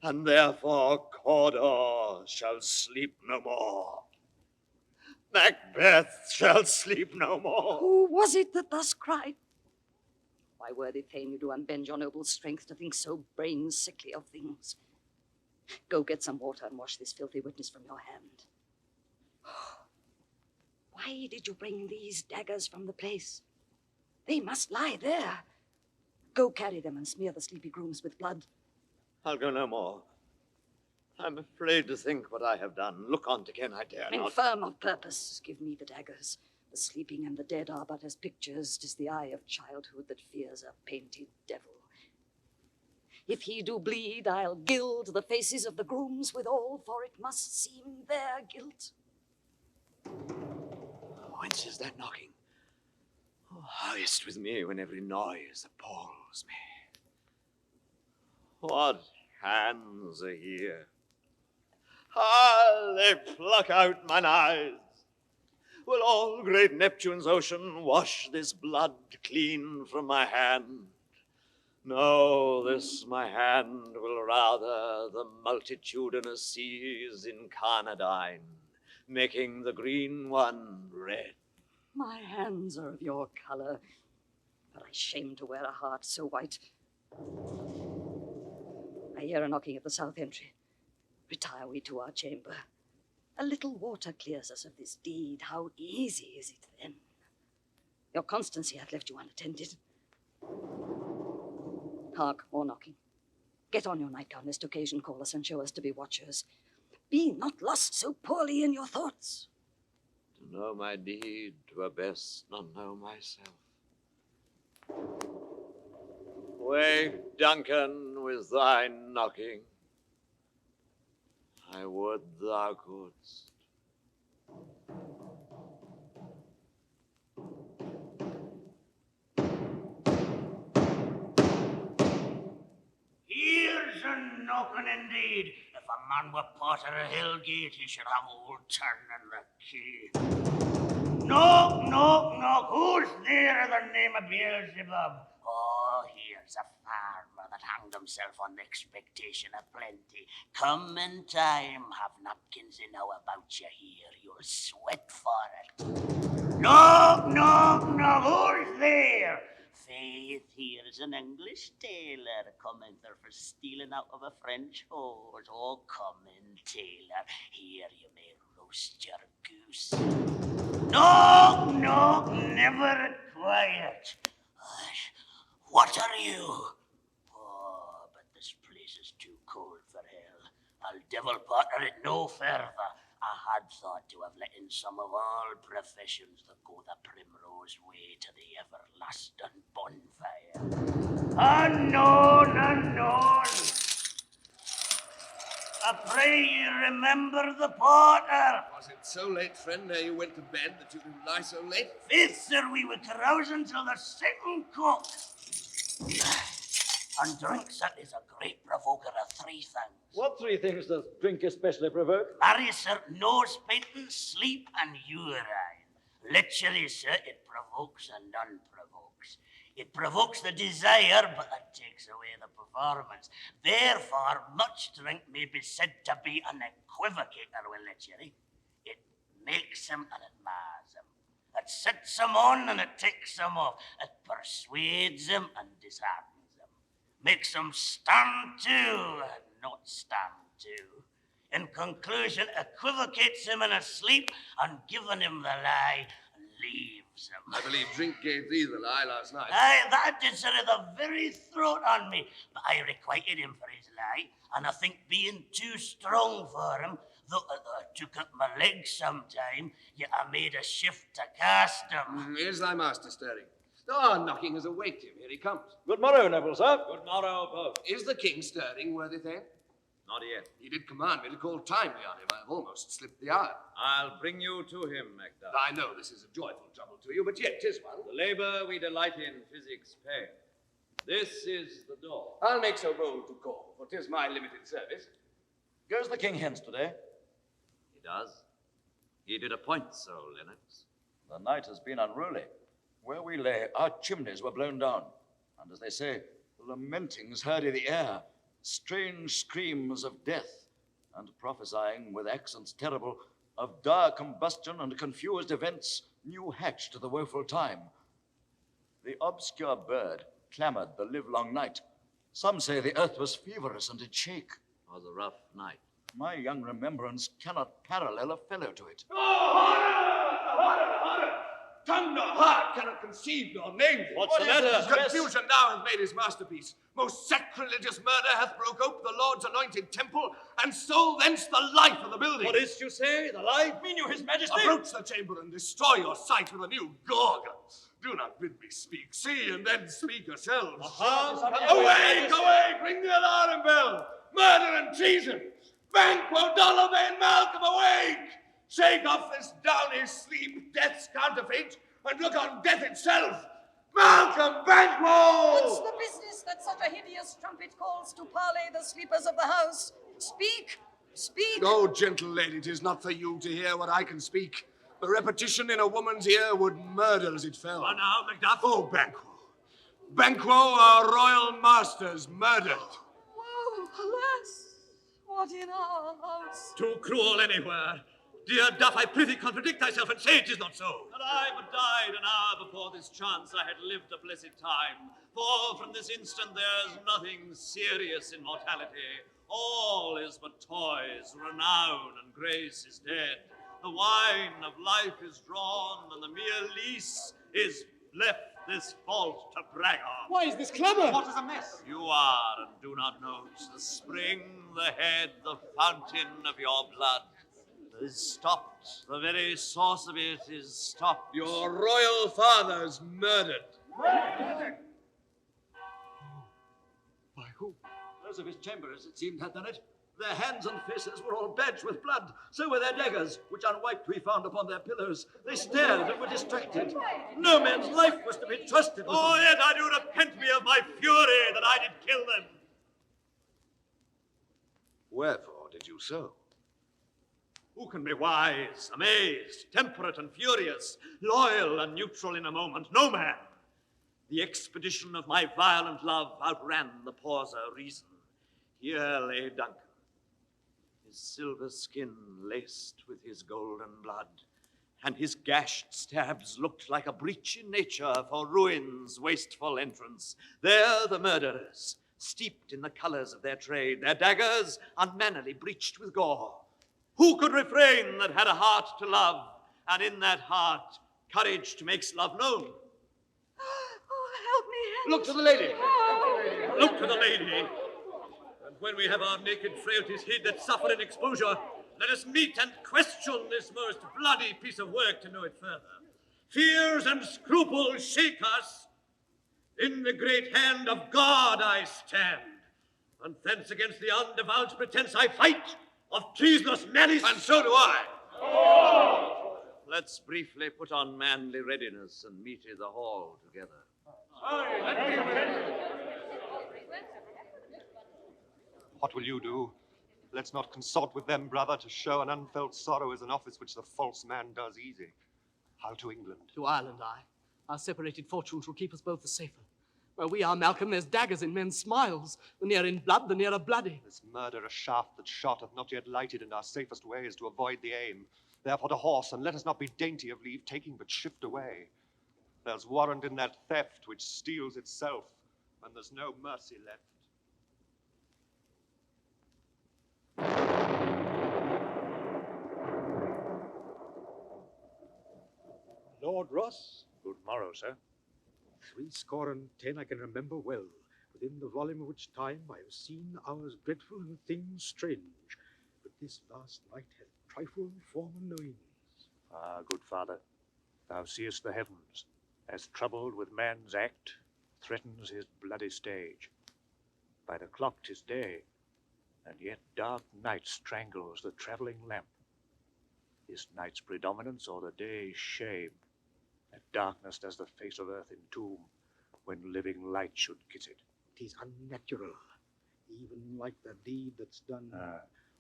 Speaker 7: and therefore Cawdor shall sleep no more. Macbeth shall sleep no more.
Speaker 11: Who was it that thus cried? Why, worthy Thane, you do unbend your noble strength to think so brain-sickly of things. Go get some water and wash this filthy witness from your hand. Why did you bring these daggers from the place? They must lie there. Go carry them and smear the sleepy grooms with blood.
Speaker 7: I'll go no more. I'm afraid to think what I have done. Look on again, I dare not.
Speaker 11: Infirm of purpose, give me the daggers. The sleeping and the dead are but as pictures. 'Tis the eye of childhood that fears a painted devil. If he do bleed, I'll gild the faces of the grooms withal, for it must seem their guilt.
Speaker 7: Whence is that knocking? Oh, how is't with me when every noise appalls me? What hands are here? Ah, they pluck out mine eyes. Will all great Neptune's ocean wash this blood clean from my hand? No, this my hand will rather the multitudinous seas incarnadine, making the green one red.
Speaker 11: My hands are of your color, but I shame to wear a heart so white. I hear a knocking at the south entry. Retire we to our chamber. A little water clears us of this deed. How easy is it then? Your constancy hath left you unattended. Hark, more knocking. Get on your nightgown, lest occasion call us and show us to be watchers. Be not lost so poorly in your thoughts.
Speaker 7: To know my deed, were best not know myself. Wake, Duncan, with thy knocking. I would thou couldst.
Speaker 14: Here's a knocking indeed. If a man were Potter of Hillgate, he should have old turn in the key. Knock, knock, knock. Who's there in the name of Beelzebub? Oh, here's a farmer that hanged himself on the expectation of plenty. Come in time, have napkins enow about you here. You'll sweat for it. Knock, knock, knock. Who's there? Faith, here's an English tailor coming there for stealing out of a French horse. Oh, come in, tailor. Here you may roast your goose. Knock, knock, never quiet. Hush. What are you? Oh, but this place is too cold for hell. I'll devil Potter it no further. I had thought to have let in some of all professions that go the primrose way to the everlasting bonfire. Unknown, unknown! I pray ye remember the porter.
Speaker 5: Was it so late, friend, ere you went to bed that you could lie so late?
Speaker 14: Faith, sir, we were carousing till the second cock. And drink, sir, is a great provoker of three things.
Speaker 9: What three things does drink especially provoke?
Speaker 14: Marry, sir, nose painting, sleep, and urine. Literally, sir, it provokes and unprovokes. It provokes the desire, but it takes away the performance. Therefore, much drink may be said to be an equivocator with lechery. It makes him and it mars him. It sets him on and it takes him off. It persuades him and disheartens him. Makes him stand to and not stand to. In conclusion, equivocates him in his sleep and giving him the lie, leaves him.
Speaker 5: I believe drink gave thee the lie last night.
Speaker 14: Aye, that did sir the very throat on me. But I requited him for his lie, and I think being too strong for him, though I took up my legs sometime, yet I made a shift to cast him.
Speaker 5: Here's thy master stirring. Ah, knocking has awaked him. Here he comes.
Speaker 9: Good morrow, noble sir.
Speaker 15: Good morrow, both.
Speaker 5: Is the king stirring, worthy Thane?
Speaker 15: Not yet.
Speaker 5: He did command me to call timely on him. I have almost slipped the hour.
Speaker 15: I'll bring you to him, Macduff.
Speaker 5: I know this is a joyful trouble to you, but yet 'tis one.
Speaker 15: The labour we delight in physics pain. This is the door.
Speaker 5: I'll make so bold to call, for 'tis my limited service.
Speaker 9: Goes the king hence today?
Speaker 7: He does. He did appoint so, Lennox.
Speaker 9: The night has been unruly. Where we lay, our chimneys were blown down, and as they say, lamentings heard in the air, strange screams of death, and prophesying with accents terrible of dire combustion and confused events new hatched the woeful time. The obscure bird clamoured the livelong night. Some say the earth was feverous and did shake.
Speaker 7: It was a rough night.
Speaker 9: My young remembrance cannot parallel a fellow to it.
Speaker 5: Oh, horror! Horror! Horror! Tongue nor heart cannot conceive nor name thee.
Speaker 9: What's the matter?
Speaker 5: Confusion now hath made his masterpiece. Most sacrilegious murder hath broke ope the Lord's anointed temple, and stole thence the life of the building.
Speaker 9: What is't you say? The life? Mean you, his majesty?
Speaker 5: Approach the chamber and destroy your sight with a new gorgon. Do not bid me speak. See, and then speak yourselves. Awake, awake! Ring the alarm bell! Murder and treason! Banquo, Donalbain, Malcolm, awake! Shake off this downy sleep, death's counterfeit, and look on death itself! Malcolm, Banquo!
Speaker 11: What's the business that such a hideous trumpet calls to parley the sleepers of the house? Speak! Speak!
Speaker 5: Oh, gentle lady, 'tis not for you to hear what I can speak. The repetition in a woman's ear would murder as it fell.
Speaker 15: What now, Macduff?
Speaker 5: Oh, Banquo. Banquo, our royal masters, murdered.
Speaker 11: Oh, alas! What in our house?
Speaker 15: Too cruel anywhere. Dear Duff, I prithee contradict thyself and say it is not so. Had I but died an hour before this chance, I had lived a blessed time. For from this instant there's nothing serious in mortality. All is but toys, renown and grace is dead. The wine of life is drawn, and the mere lease is left this vault to brag on.
Speaker 10: Why is this clamour?
Speaker 15: What is amiss? You are and do not know. The spring, the head, the fountain of your blood is stopped. The very source of it is stopped.
Speaker 5: Your royal father's murdered.
Speaker 9: By who? Those of his chambers, it seemed, had done it. Their hands and faces were all badged with blood. So were their daggers, which unwiped we found upon their pillows. They stared and were distracted. No man's life was to be trusted with
Speaker 15: Oh,
Speaker 9: them.
Speaker 15: yet I do repent me of my fury that I did kill them.
Speaker 5: Wherefore did you so?
Speaker 15: Who can be wise, amazed, temperate and furious, loyal and neutral in a moment? No man. The expedition of my violent love outran the pauser reason. Here lay Duncan, his silver skin laced with his golden blood, and his gashed stabs looked like a breach in nature for ruin's wasteful entrance. There the murderers, steeped in the colours of their trade, their daggers unmannily breached with gore. Who could refrain that had a heart to love, and in that heart courage to make love known?
Speaker 11: Oh, help me!
Speaker 5: Look to the lady.
Speaker 11: Oh.
Speaker 15: Look to the lady. And when we have our naked frailties hid that suffer in exposure, let us meet and question this most bloody piece of work to know it further. Fears and scruples shake us. In the great hand of God I stand. And thence against the undivulged pretense I fight of treasonous malice.
Speaker 9: And so do I.
Speaker 15: Oh!
Speaker 7: Let's briefly put on manly readiness and meet in the hall together.
Speaker 4: What will you do? Let's not consort with them, brother. To show an unfelt sorrow is an office which the false man does easy. How to England?
Speaker 16: To Ireland, Our separated fortunes will keep us both the safer. Where we are, Malcolm, there's daggers in men's smiles. The nearer in blood, the nearer bloody.
Speaker 4: This murder a shaft that shot hath not yet lighted, and our safest way is to avoid the aim. Therefore to horse, and let us not be dainty of leave taking, but shift away. There's warrant in that theft which steals itself, and there's no mercy left.
Speaker 6: Lord Ross. Good morrow, sir. 70 I can remember well, within the volume of which time I have seen hours dreadful and things strange. But this last night hath trifled former knowings. Ah, good father, thou seest the heavens, as troubled with man's act, threatens his bloody stage. By the clock 'tis day, and yet dark night strangles the travelling lamp. This night's predominance o'er the day's shame, that darkness does the face of earth entomb, when living light should kiss it. 'Tis unnatural, even like the deed that's done.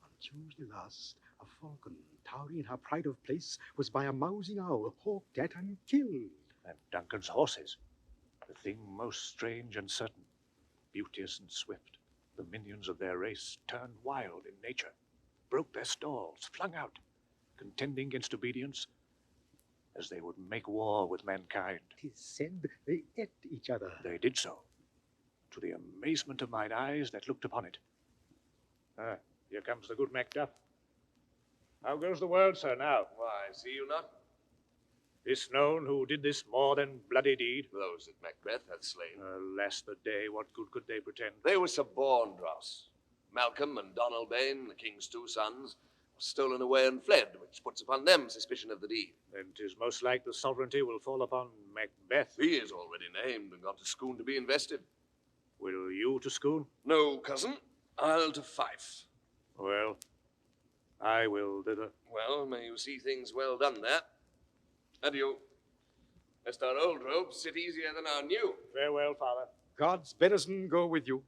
Speaker 6: On Tuesday last, a falcon, towering in her pride of place, was by a mousing owl hawked at and killed. And Duncan's horses, the thing most strange and certain, beauteous and swift, the minions of their race, turned wild in nature, broke their stalls, flung out, contending against obedience, as they would make war with mankind. 'Tis said they ate each other. They did so, to the amazement of mine eyes that looked upon it. Here comes the good Macduff. How goes the world, sir, now?
Speaker 5: Why, see you not?
Speaker 6: Is known who did this more than bloody deed?
Speaker 5: Those that Macbeth hath slain.
Speaker 6: Alas the day, what good could they pretend?
Speaker 5: They were suborned, Ross. Malcolm and Donalbain, the king's 2 sons, were stolen away and fled, which puts upon them suspicion of the deed.
Speaker 6: Then 'tis most like the sovereignty will fall upon Macbeth.
Speaker 5: He is already named and gone to Scone to be invested.
Speaker 6: Will you to Scone?
Speaker 5: No, cousin. I'll to Fife.
Speaker 6: Well, I will thither.
Speaker 5: Well, may you see things well done there. Adieu. Lest our old robes sit easier than our new.
Speaker 6: Farewell, father. God's benison go with you,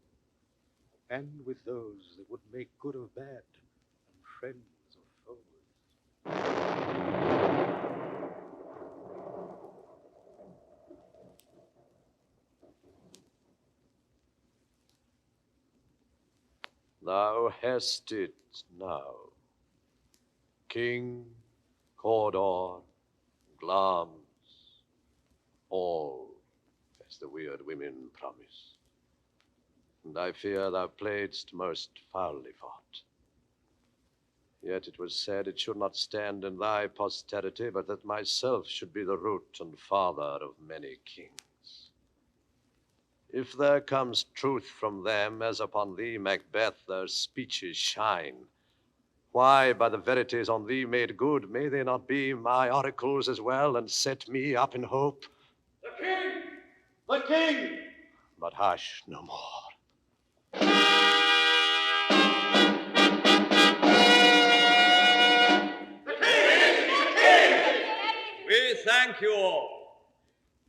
Speaker 6: and with those that would make good of bad, and friends of foes.
Speaker 8: Thou hast it now. King, Cawdor, Glamis, all as the weird women promised. And I fear thou playedst most foully fought. Yet it was said it should not stand in thy posterity, but that myself should be the root and father of many kings. If there comes truth from them, as upon thee, Macbeth, their speeches shine, why, by the verities on thee made good, may they not be my oracles as well, and set me up in hope?
Speaker 15: The king! The king!
Speaker 6: But hush no more.
Speaker 15: We thank you all.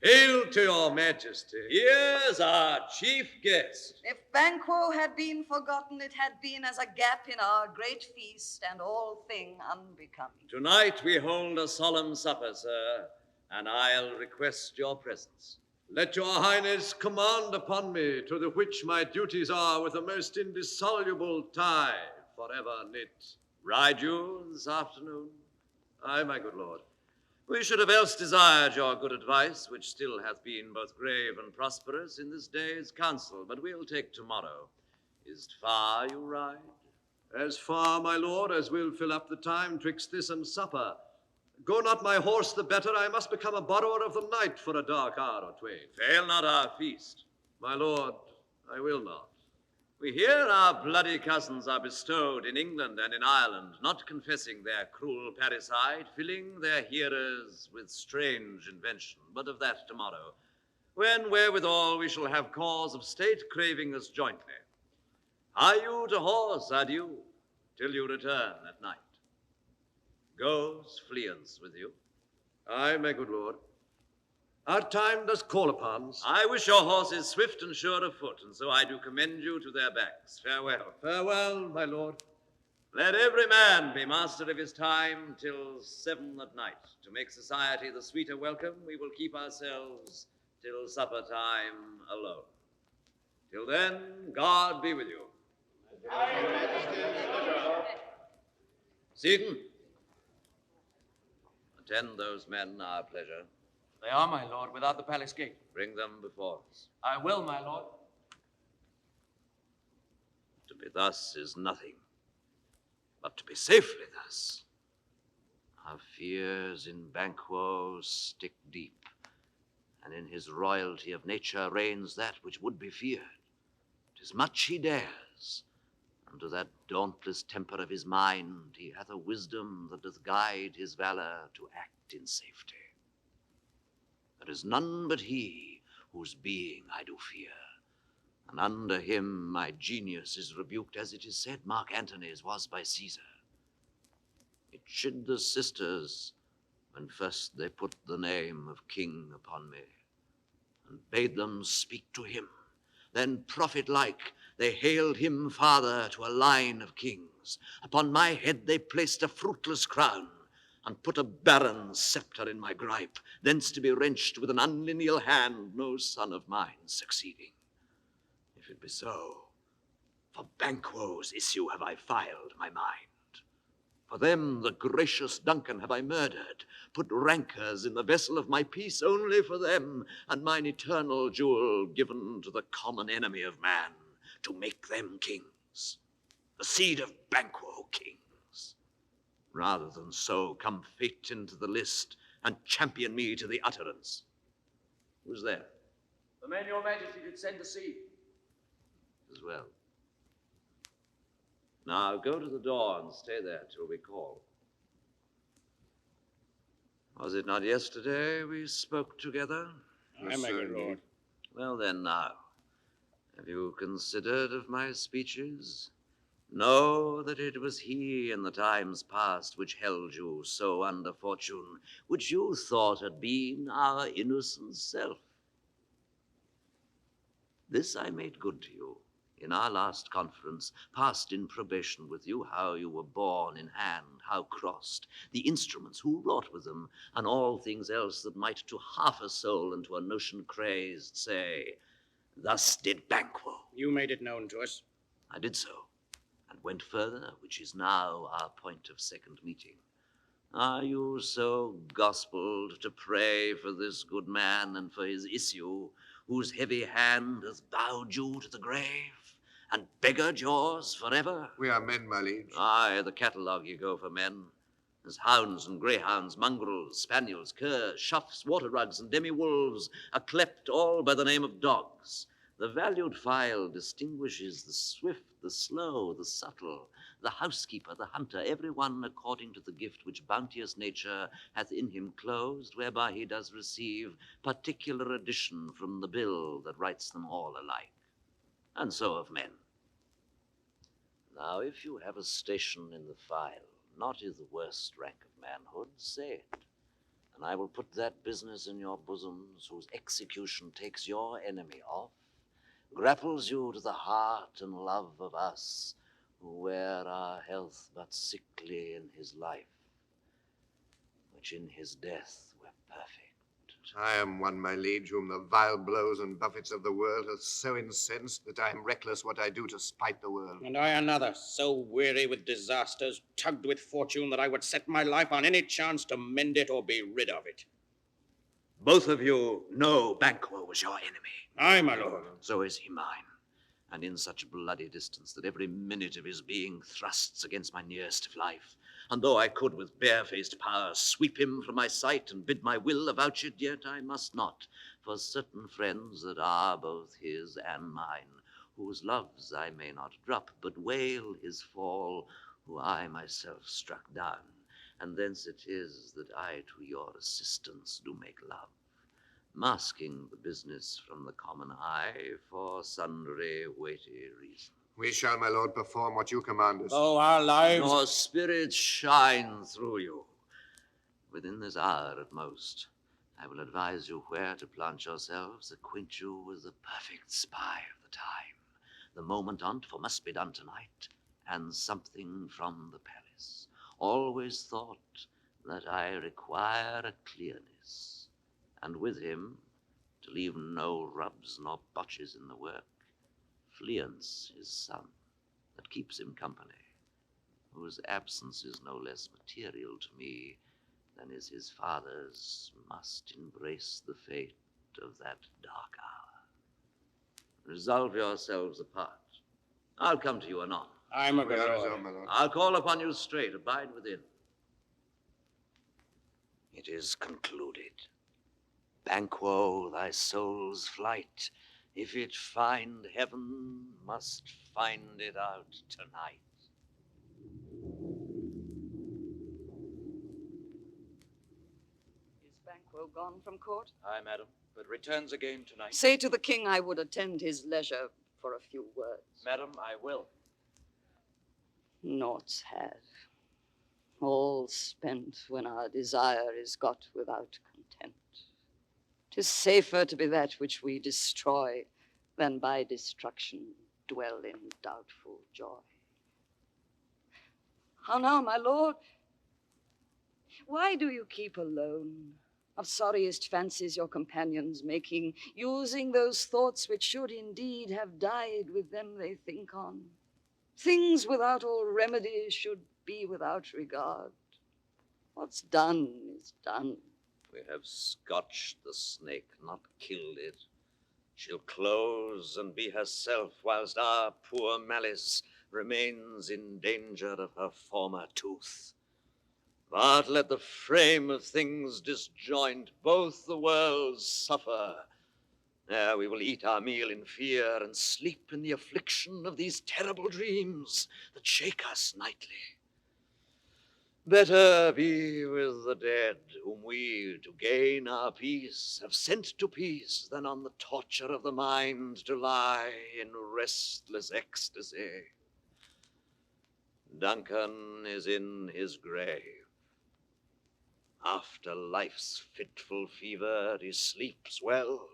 Speaker 15: Hail to your majesty. Here's our chief guest.
Speaker 11: If Banquo had been forgotten, it had been as a gap in our great feast, and all thing unbecoming.
Speaker 15: Tonight we hold a solemn supper, sir, and I'll request your presence. Let your highness command upon me, to the which my duties are with the most indissoluble tie forever knit. Ride you this afternoon? Aye, my good lord. We should have else desired your good advice, which still hath been both grave and prosperous in this day's council, but we'll take tomorrow. Is't far you ride? As far, my lord, as will fill up the time twixt this and supper. Go not my horse the better, I must become a borrower of the night for a dark hour or twain. Fail not our feast. My lord, I will not. We hear our bloody cousins are bestowed in England and in Ireland, not confessing their cruel parricide, filling their hearers with strange invention, but of that tomorrow, when wherewithal we shall have cause of state craving us jointly.
Speaker 7: Are you to horse, adieu, till you return at night. Goes Fleance with you?
Speaker 8: Aye, my good lord. Our time does call upon us.
Speaker 7: I wish your horses swift and sure of foot, and so I do commend you to their backs. Farewell.
Speaker 8: Farewell, my lord.
Speaker 7: Let every man be master of his time till 7 at night. To make society the sweeter welcome, we will keep ourselves till supper time alone. Till then, God be with you. Seyton, attend those men our pleasure.
Speaker 12: They are, my lord, without the palace gate.
Speaker 7: Bring them before us.
Speaker 12: I will, my lord.
Speaker 7: To be thus is nothing, but to be safely thus. Our fears in Banquo stick deep, and in his royalty of nature reigns that which would be feared. 'Tis much he dares, and to that dauntless temper of his mind he hath a wisdom that doth guide his valor to act in safety. There is none but he whose being I do fear, and under him my genius is rebuked, as it is said Mark Antony's was by Caesar. It chid the sisters when first they put the name of king upon me, and bade them speak to him. Then, prophet-like, they hailed him father to a line of kings. Upon my head they placed a fruitless crown, and put a barren scepter in my gripe, thence to be wrenched with an unlineal hand, no son of mine succeeding. If it be so, for Banquo's issue have I filed my mind. For them the gracious Duncan have I murdered, put rancors in the vessel of my peace only for them, and mine eternal jewel given to the common enemy of man, to make them kings, the seed of Banquo kings. Rather than so, come fate into the list, and champion me to the utterance. Who's there?
Speaker 12: The men your majesty did send to see.
Speaker 7: As well. Now go to the door and stay there till we call. Was it not yesterday we spoke together?
Speaker 6: Yes, my good lord.
Speaker 7: Well then now, have you considered of my speeches? Know that it was he in the times past which held you so under fortune, which you thought had been our innocent self. This I made good to you in our last conference, passed in probation with you, how you were born in hand, how crossed, the instruments, who wrought with them, and all things else that might to half a soul and to a notion crazed say, thus did Banquo.
Speaker 17: You made it known to us.
Speaker 7: I did so, and went further, which is now our point of second meeting. Are you so gospelled to pray for this good man and for his issue, whose heavy hand hath bowed you to the grave, and beggared yours forever?
Speaker 10: We are men, my liege.
Speaker 7: Aye, the catalogue ye go for men. As hounds and greyhounds, mongrels, spaniels, curs, choughs, water rugs, and demi-wolves are clept all by the name of dogs. The valued file distinguishes the swift, the slow, the subtle, the housekeeper, the hunter, every one according to the gift which bounteous nature hath in him closed, whereby he does receive particular addition from the bill that writes them all alike. And so of men. Now, if you have a station in the file, not i' the worst rank of manhood, say it, and I will put that business in your bosoms whose execution takes your enemy off, grapples you to the heart and love of us, who wear our health but sickly in his life, which in his death were perfect.
Speaker 10: I am one, my liege, whom the vile blows and buffets of the world hath so incensed that I am reckless what I do to spite the world.
Speaker 17: And I another, so weary with disasters, tugged with fortune, that I would set my life on any chance to mend it or be rid of it.
Speaker 7: Both of you know Banquo was your enemy.
Speaker 17: Aye, my lord.
Speaker 7: So is he mine, and in such bloody distance that every minute of his being thrusts against my nearest of life. And though I could with barefaced power sweep him from my sight and bid my will avouch it, yet I must not, for certain friends that are both his and mine, whose loves I may not drop, but wail his fall, who I myself struck down, and thence it is that I to your assistance do make love, masking the business from the common eye for sundry weighty reasons.
Speaker 10: We shall, my lord, perform what you command us.
Speaker 17: Though our lives...
Speaker 7: Your spirits shine through you. Within this hour at most, I will advise you where to plant yourselves, acquaint you with the perfect spy of the time. The moment on't, for must be done tonight, and something from the palace. Always thought that I require a clearness, and with him, to leave no rubs nor botches in the work, Fleance, his son, that keeps him company, whose absence is no less material to me than is his father's, must embrace the fate of that dark hour. Resolve yourselves apart. I'll come to you anon.
Speaker 17: I'm a good lord.
Speaker 7: I'll call upon you straight. Abide within. It is concluded. Banquo, thy soul's flight, if it find heaven, must find it out tonight.
Speaker 11: Is Banquo gone from court?
Speaker 7: Aye, madam, but returns again tonight.
Speaker 11: Say to the king I would attend his leisure for a few words.
Speaker 7: Madam, I will.
Speaker 11: Naught's had. All spent when our desire is got without content. 'Tis safer to be that which we destroy than by destruction dwell in doubtful joy. How now, my lord? Why do you keep alone? Of sorriest fancies your companions making, using those thoughts which should indeed have died with them they think on. Things without all remedy should be without regard. What's done is done.
Speaker 7: We have scotched the snake, not killed it. She'll close and be herself, whilst our poor malice remains in danger of her former tooth. But let the frame of things disjoined, both the worlds suffer. Ere we will eat our meal in fear and sleep in the affliction of these terrible dreams that shake us nightly. Better be with the dead, whom we, to gain our peace, have sent to peace, than on the torture of the mind to lie in restless ecstasy. Duncan is in his grave. After life's fitful fever, he sleeps well.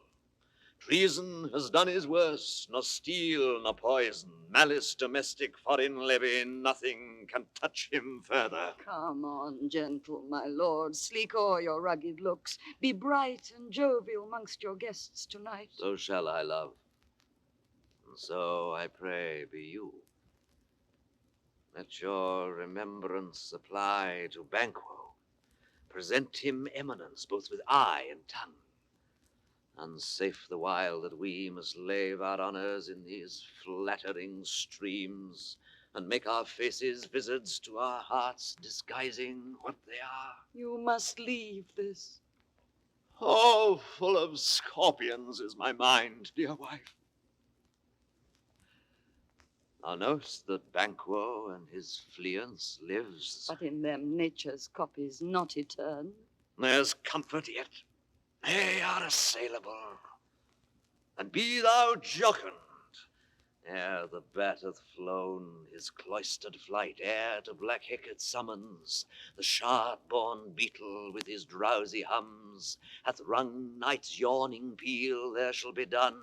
Speaker 7: Treason has done his worst, nor steel, nor poison, malice domestic, foreign levy, nothing can touch him further.
Speaker 11: Come on, gentle my lord, sleek o'er your rugged looks. Be bright and jovial mongst your guests tonight.
Speaker 7: So shall I, love, and so I pray be you. Let your remembrance apply to Banquo. Present him eminence, both with eye and tongue. Unsafe the while that we must lave our honors in these flattering streams, and make our faces vizards to our hearts, disguising what they are.
Speaker 11: You must leave this.
Speaker 7: Oh, full of scorpions is my mind, dear wife. Thou know'st that Banquo and his Fleance lives.
Speaker 11: But in them nature's copies not etern.
Speaker 7: There's comfort yet. They are assailable. And be thou jocund, ere the bat hath flown his cloistered flight, ere to black Hecate summons, the sharp-born beetle with his drowsy hums hath rung night's yawning peal, there shall be done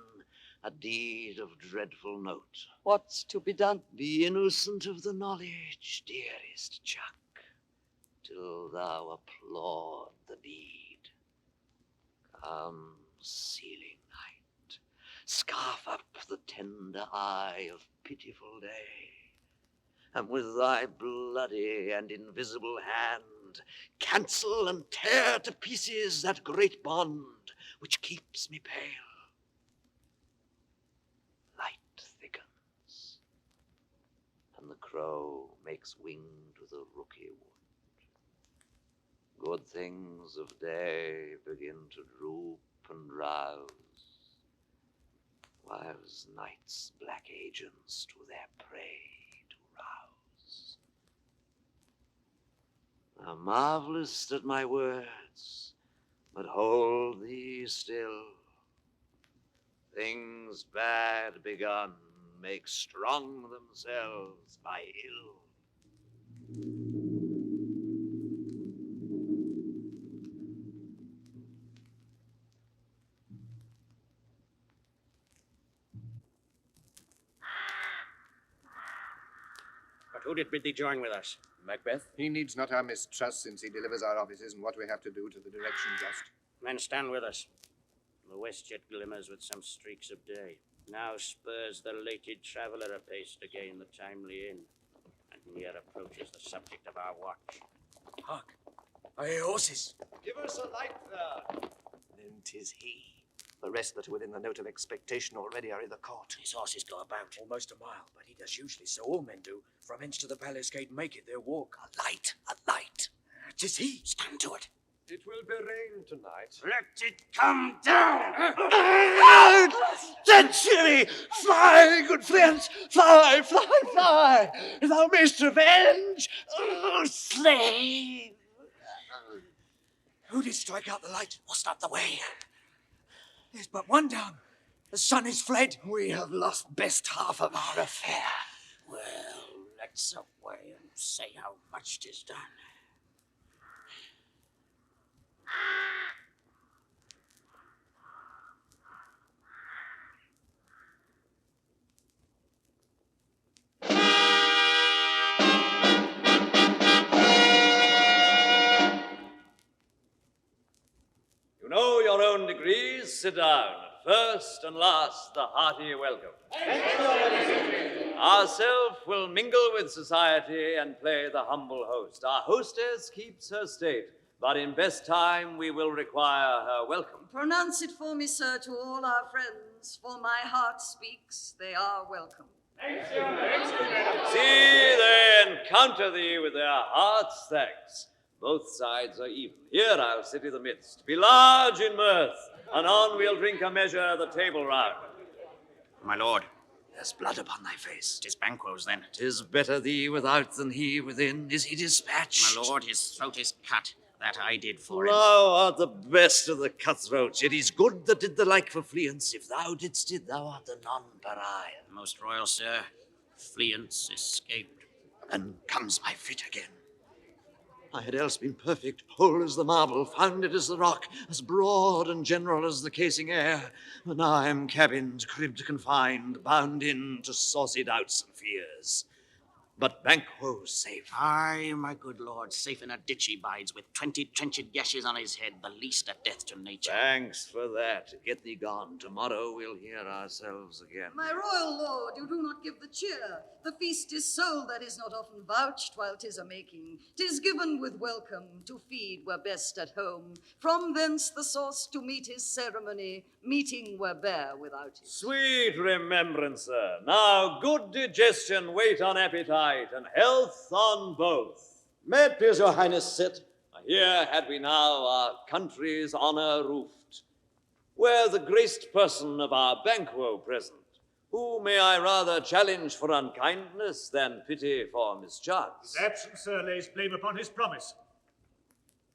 Speaker 7: a deed of dreadful note.
Speaker 11: What's to be done?
Speaker 7: Be innocent of the knowledge, dearest Chuck, till thou applaud the deed. Come, sealing night, scarf up the tender eye of pitiful day, and with thy bloody and invisible hand cancel and tear to pieces that great bond which keeps me pale. Light thickens, and the crow makes wing to the rooky wood. Good things of day begin to droop and drowse, whiles night's black agents to their prey to rouse. Thou marvelest at my words, but hold thee still. Things bad begun make strong themselves by ill.
Speaker 17: But who did bid thee join with us? Macbeth?
Speaker 10: He needs not our mistrust, since he delivers our offices and what we have to do to the direction just.
Speaker 17: Men, stand with us. The west yet glimmers with some streaks of day. Now spurs the lated traveller apace to gain the timely inn, and near approaches the subject of our watch.
Speaker 12: Hark! I hear horses.
Speaker 8: Give us a light there.
Speaker 18: Then 'tis he. The rest that are within the note of expectation already are in the court.
Speaker 12: His horses go about almost a mile, but he does usually, so all men do. From hence to the palace gate make it their walk.
Speaker 18: A light, a light.
Speaker 12: 'Tis he.
Speaker 17: Stand to it.
Speaker 8: It will be rain tonight.
Speaker 14: Let it come down!
Speaker 18: Century! Fly, good Fleance! Fly, fly, fly! Thou mayst revenge! Oh, slave!
Speaker 12: Who did strike out the light or stop the way? There's but one down. The sun is fled.
Speaker 18: We have lost best half of our affair.
Speaker 17: Well, let's away and say how much 'tis done.
Speaker 3: You know your own degrees. Sit down. First and last, the hearty welcome. Ourself will mingle with society and play the humble host. Our hostess keeps her state, but in best time we will require her welcome.
Speaker 11: Pronounce it for me, sir, to all our friends, for my heart speaks, they are welcome.
Speaker 3: See, they encounter thee with their hearts' thanks. Both sides are even. Here I'll sit in the midst. Be large in mirth. Anon we'll drink a measure the table round.
Speaker 17: My lord.
Speaker 7: There's blood upon thy face.
Speaker 17: 'Tis Banquo's then.
Speaker 7: 'Tis better thee without than he within. Is he dispatched?
Speaker 17: My lord, his throat is cut. That I did for him.
Speaker 7: Thou art the best of the cutthroats. It is good that did the like for Fleance. If thou didst did, thou art the non-pariah.
Speaker 17: Most royal sir, Fleance escaped.
Speaker 7: And comes my fit again. I had else been perfect, whole as the marble, founded as the rock, as broad and general as the casing air. But now I am cabined, cribbed, confined, bound in to saucy doubts and fears. But Banquo's safe.
Speaker 17: Aye, my good lord, safe in a ditch he bides, with 20 trenched gashes on his head, the least a death to nature.
Speaker 7: Thanks for that. Get thee gone. Tomorrow we'll hear ourselves again.
Speaker 11: My royal lord, you do not give the cheer. The feast is sold that is not often vouched while 'tis a-making. 'Tis given with welcome, to feed were best at home. From thence the source to meet his ceremony, meeting were bare without it.
Speaker 3: Sweet remembrancer, now good digestion wait on appetite, and health on both.
Speaker 9: May it please your highness sit.
Speaker 3: Here had we now our country's honour roofed, where the graced person of our Banquo present, who may I rather challenge for unkindness than pity for mischance.
Speaker 6: His absence, sir, lays blame upon his promise.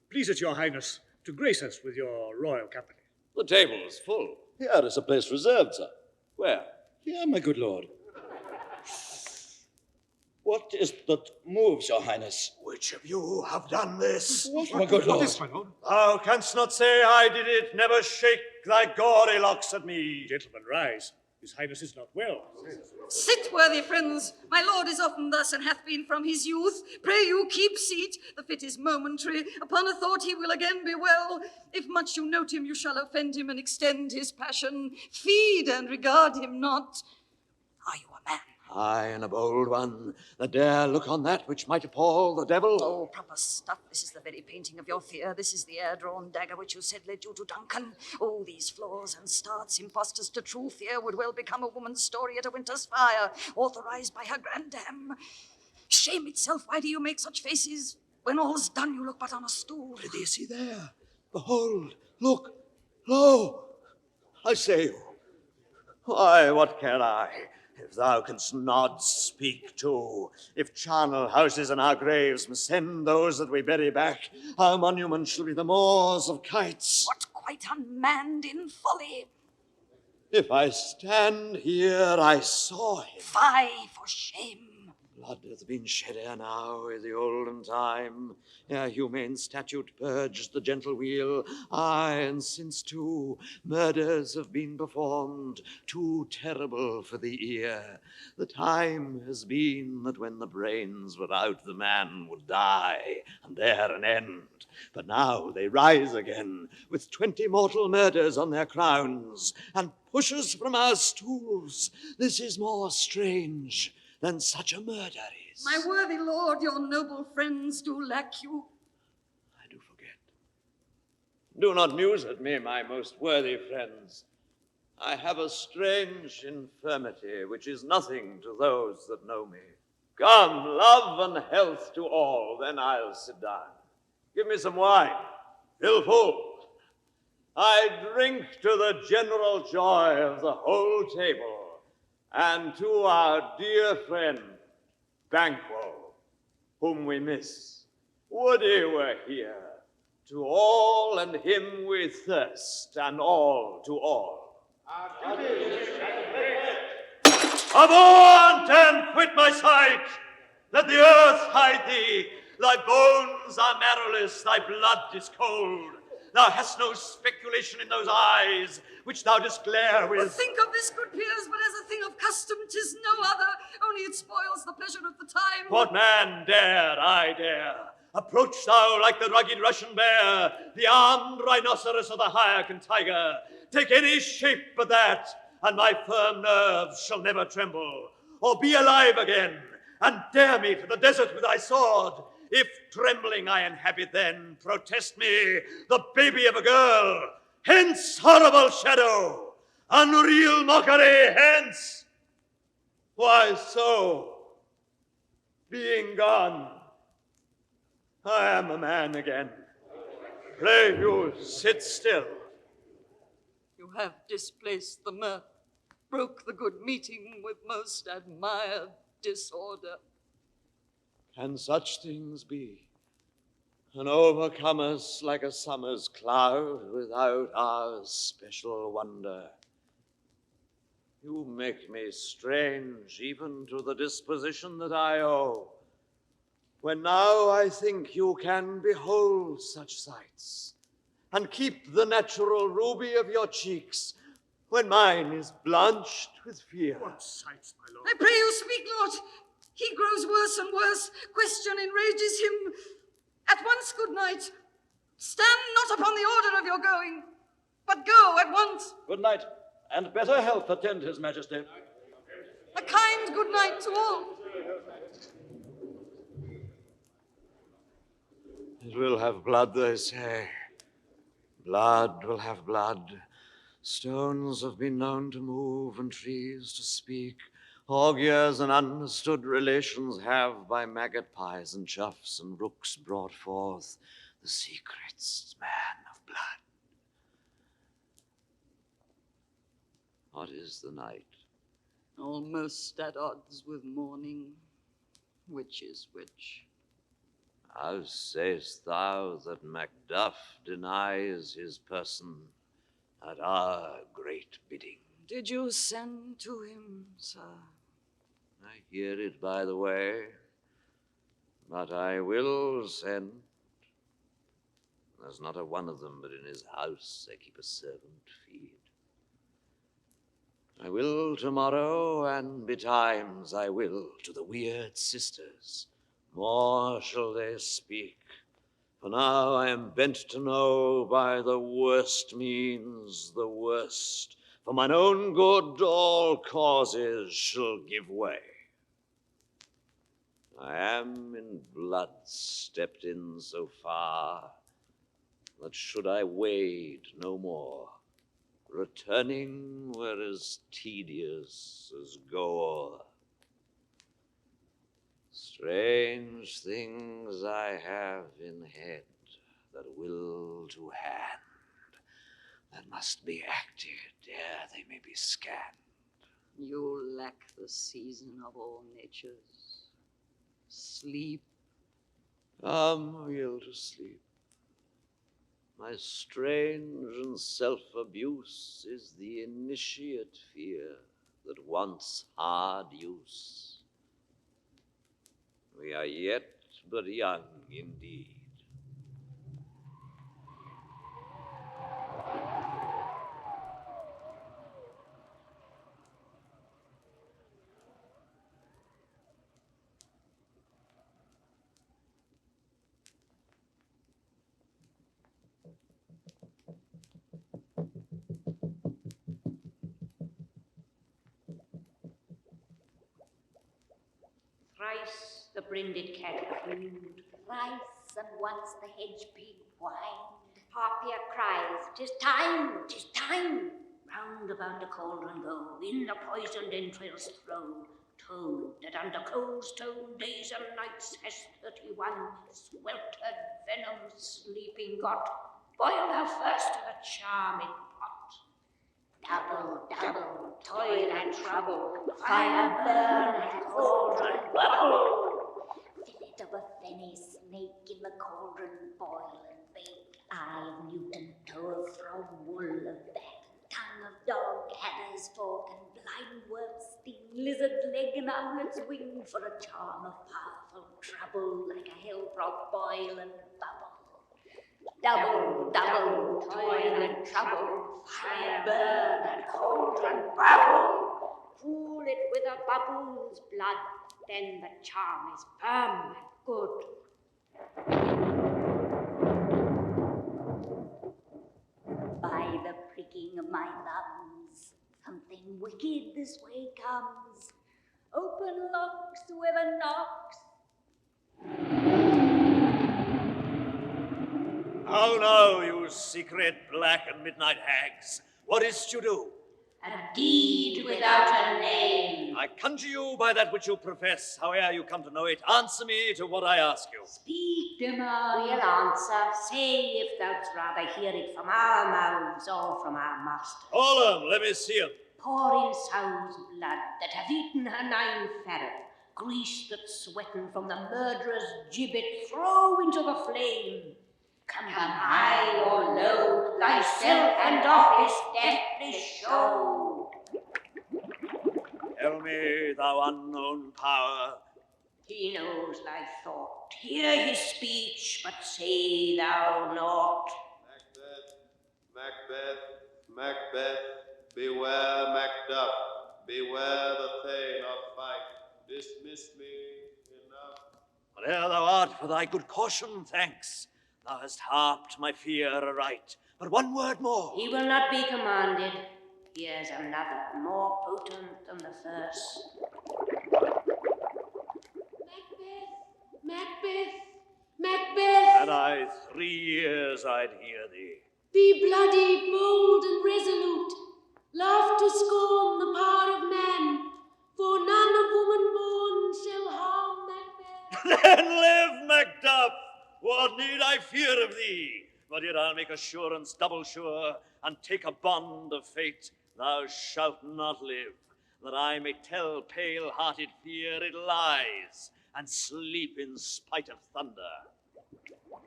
Speaker 6: Please it your highness to grace us with your royal company.
Speaker 3: The table is full.
Speaker 9: Here is a place reserved, sir.
Speaker 3: Where?
Speaker 9: Here, my good lord. What is that moves, your highness?
Speaker 18: Which of you have done this?
Speaker 9: What, my good lord?
Speaker 6: my lord?
Speaker 15: Thou canst not say I did it. Never shake thy gory locks at me.
Speaker 6: Gentlemen, rise. His highness is not well.
Speaker 11: Sit, worthy friends. My lord is often thus, and hath been from his youth. Pray you keep seat. The fit is momentary. Upon a thought he will again be well. If much you note him, you shall offend him and extend his passion. Feed and regard him not. Are you a man?
Speaker 7: Aye, and a bold one, that dare look on that which might appall the devil.
Speaker 11: Oh, proper stuff. This is the very painting of your fear. This is the air-drawn dagger which you said led you to Duncan. Oh, these flaws and starts, impostors to truth, here would well become a woman's story at a winter's fire, authorized by her grandam. Shame itself, why do you make such faces? When all's done, you look but on a stool.
Speaker 7: Prithee, see there. Behold, look, lo, I say you. Why, what care I? If thou canst nod, speak too. If charnel houses and our graves must send those that we bury back, our monument shall be the moors of kites.
Speaker 11: What, quite unmanned in folly?
Speaker 7: If I stand here, I saw him.
Speaker 11: Fie for shame.
Speaker 7: Blood hath been shed ere now i' the olden time, ere humane statute purged the gentle wheel. Aye, and since too murders have been performed, too terrible for the ear. The time has been that when the brains were out, the man would die, and there an end. But now they rise again, with 20 mortal murders on their crowns, and pushes from our stools. This is more strange than such a murder is.
Speaker 11: My worthy lord, your noble friends do lack you.
Speaker 7: I do forget. Do not muse at me, my most worthy friends. I have a strange infirmity, which is nothing to those that know me. Come, love and health to all, then I'll sit down. Give me some wine, fill full. I drink to the general joy of the whole table, and to our dear friend, Banquo, whom we miss. Would he were here! To all and him we thirst, and all to all.
Speaker 15: Avaunt and quit my sight! Let the earth hide thee! Thy bones are marrowless, thy blood is cold. Thou hast no speculation in those eyes, which thou dost glare with.
Speaker 11: Think of this, good peers, but as a thing of custom, 'tis no other, only it spoils the pleasure of the time.
Speaker 15: What man dare? I dare. Approach thou like the rugged Russian bear, the armed rhinoceros or the Hyrcan tiger. Take any shape but that, and my firm nerves shall never tremble, or be alive again, and dare me to the desert with thy sword. If trembling I inhabit then, protest me, the baby of a girl. Hence, horrible shadow, unreal mockery, hence. Why so? Being gone, I am a man again. Pray you, sit still.
Speaker 11: You have displaced the mirth, broke the good meeting with most admired disorder.
Speaker 7: Can such things be? And overcome us like a summer's cloud without our special wonder. You make me strange even to the disposition that I owe, when now I think you can behold such sights, and keep the natural ruby of your cheeks, when mine is blanched with fear.
Speaker 6: What sights, my lord?
Speaker 11: I pray you speak not. He grows worse and worse. Question enrages him. At once, good night. Stand not upon the order of your going, but go at once.
Speaker 15: Good night, and better health attend his majesty.
Speaker 11: A kind good night to all.
Speaker 7: It will have blood, they say. Blood will have blood. Stones have been known to move, and trees to speak. Auguries and understood relations have by magpies and choughs and rooks brought forth the secrets, man of blood. What is the night?
Speaker 11: Almost at odds with morning. Which is which?
Speaker 7: How sayest thou that Macduff denies his person at our great bidding?
Speaker 11: Did you send to him, sir?
Speaker 7: I hear it by the way, but I will send. There's not a one of them, but in his house they keep a servant feed. I will tomorrow, and betimes I will to the weird sisters. More shall they speak, for now I am bent to know by the worst means the worst. For mine own good all causes shall give way. I am in blood stepped in so far, that should I wade no more, returning were as tedious as go o'er. Strange things I have in head that will to hand, that must be acted ere they may be scanned.
Speaker 11: You lack the season of all natures. Sleep.
Speaker 7: Come, we'll to sleep. My strange and self-abuse is the initiate fear that wants hard use. We are yet but young indeed.
Speaker 1: Thrice the brinded cat cooed.
Speaker 2: Thrice and once the hedge pig whined.
Speaker 13: Harpier cries, "'Tis time, 'tis time!"
Speaker 1: Round about the cauldron go, in the poisoned entrails throw. Toad that under cold stone days and nights has 31 sweltered venom sleeping got. Boil thou first the charming pot. Double, double, toil and trouble, fire burn and cauldron bubble.
Speaker 2: Fillet of a fenny snake in the cauldron boil and bake. Eye of Newton, toe of frog, wool of bat, tongue of dog, adder's fork, and blind worm sting, lizard's leg and owlet's wing, for a charm of powerful trouble, like a hell frog boil and bubble. Double, double, toil and trouble, fire burn and cauldron bubble.
Speaker 13: Cool it with a baboon's blood, then the charm is firm and good.
Speaker 2: By the pricking of my thumbs, something wicked this way comes. Open locks, whoever knocks.
Speaker 15: How now, you secret black and midnight hags? What is't you do?
Speaker 1: A deed without a name.
Speaker 15: I conjure you by that which you profess, howe'er you come to know it, answer me to what I ask you.
Speaker 1: Speak, demand. We'll answer. Say if thou'dst rather hear it from our mouths or from our master.
Speaker 15: Hold 'em, let me see 'em.
Speaker 1: Pour in Sow's blood that hath eaten her 9 farrow, grease that's sweating from the murderer's gibbet, throw into the flame. Come high or low, thyself and office deftly show.
Speaker 15: Tell me, thou unknown power.
Speaker 1: He knows thy thought. Hear his speech, but say thou naught.
Speaker 19: Macbeth, Macbeth, beware Macduff, beware the Thane of fight. Dismiss me enough.
Speaker 15: Whate'er thou art, for thy good caution, thanks. Thou hast harped my fear aright. But one word more.
Speaker 1: He will not be commanded. Here's another, more potent than the first.
Speaker 20: Macbeth, Macbeth!
Speaker 15: Had I 3 years, I'd hear thee.
Speaker 20: Be bloody, bold, and resolute. Laugh to scorn the power of man, for none of woman born shall harm Macbeth.
Speaker 15: Then live, Macduff! What need I fear of thee? But yet I'll make assurance double sure, and take a bond of fate. Thou shalt not live, that I may tell pale-hearted fear it lies, and sleep in spite of thunder. What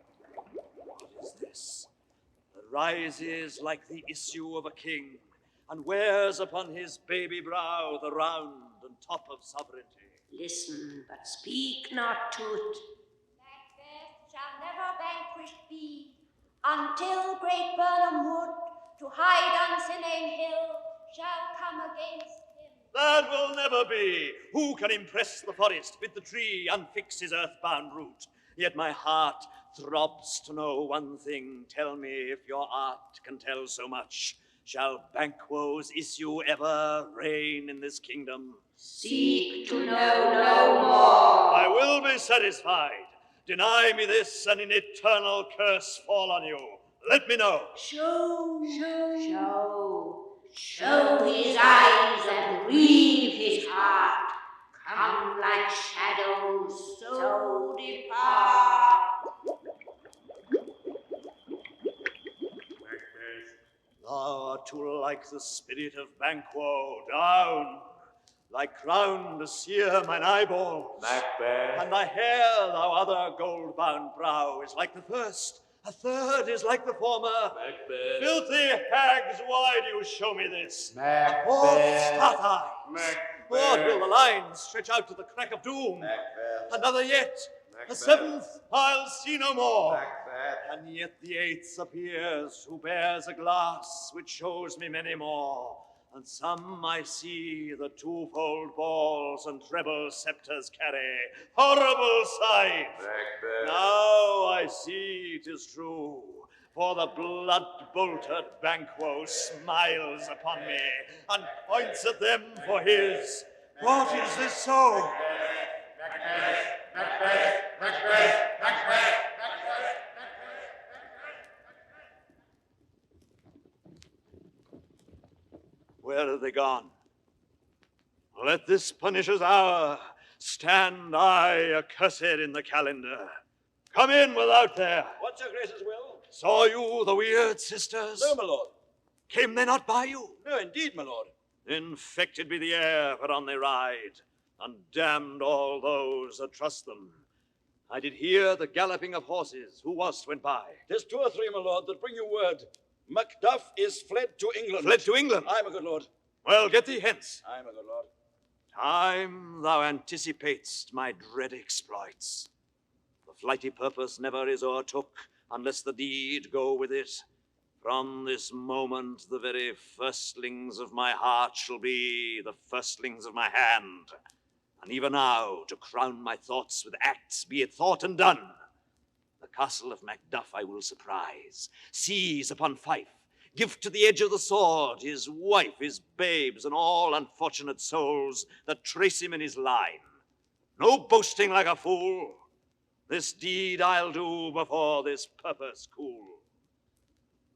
Speaker 15: is this that rises like the issue of a king, and wears upon his baby brow the round and top of sovereignty?
Speaker 1: Listen, but speak not to it.
Speaker 13: Shall never vanquished be, until great Burnham Wood, to hide on Sinane Hill, shall come against him.
Speaker 15: That will never be. Who can impress the forest, bid the tree unfix his earthbound root? Yet my heart throbs to know one thing. Tell me if your art can tell so much. Shall Banquo's issue ever reign in this kingdom?
Speaker 1: Seek to know no more.
Speaker 15: I will be satisfied. Deny me this, and an eternal curse fall on you. Let me know.
Speaker 1: Show his eyes and grieve his heart. Come like shadows, so depart.
Speaker 15: Macbeth, thou art too like the spirit of Banquo. Down! Thy crown to sear mine eyeballs.
Speaker 19: Macbeth.
Speaker 15: And thy hair, thou other gold-bound brow, is like the first, A third is like the former.
Speaker 5: Macbeth.
Speaker 15: Filthy hags, why do you show me this?
Speaker 10: Macbeth.
Speaker 15: A fourth start I.
Speaker 10: Macbeth.
Speaker 15: Lord, will the line stretch out to the crack of doom?
Speaker 10: Macbeth.
Speaker 15: Another yet.
Speaker 10: Macbeth.
Speaker 15: A seventh I'll see no more.
Speaker 10: Macbeth.
Speaker 15: And yet the eighth appears, who bears a glass which shows me many more. And some I see the twofold balls and treble scepters carry. Horrible sight!
Speaker 10: Macbeth.
Speaker 15: Now I see 'tis true, for the blood-bolted Banquo smiles upon me and points at them for his. What is this so?
Speaker 10: Macbeth. Macbeth. Macbeth. Macbeth.
Speaker 15: Where are they gone? Let this punisher's hour stand I accursed in the calendar. Come in without there.
Speaker 9: What's your grace's will?
Speaker 15: Saw you the weird sisters?
Speaker 9: No, my lord.
Speaker 15: Came they not by you?
Speaker 9: No, indeed, my lord.
Speaker 15: Infected be the air whereon they ride, and damned all those that trust them. I did hear the galloping of horses. Who was't went by?
Speaker 9: 'Tis 2 or 3, my lord, that bring you word. Macduff is fled to England.
Speaker 15: Fled to England?
Speaker 9: Aye, my good lord.
Speaker 15: Well, get thee hence.
Speaker 9: Aye, my good lord.
Speaker 15: Time thou anticipatest my dread exploits. The flighty purpose never is o'ertook, unless the deed go with it. From this moment the very firstlings of my heart shall be the firstlings of my hand. And even now, to crown my thoughts with acts, be it thought and done. The castle of Macduff I will surprise, seize upon Fife, give to the edge of the sword his wife, his babes, and all unfortunate souls that trace him in his line. No boasting like a fool. This deed I'll do before this purpose cool.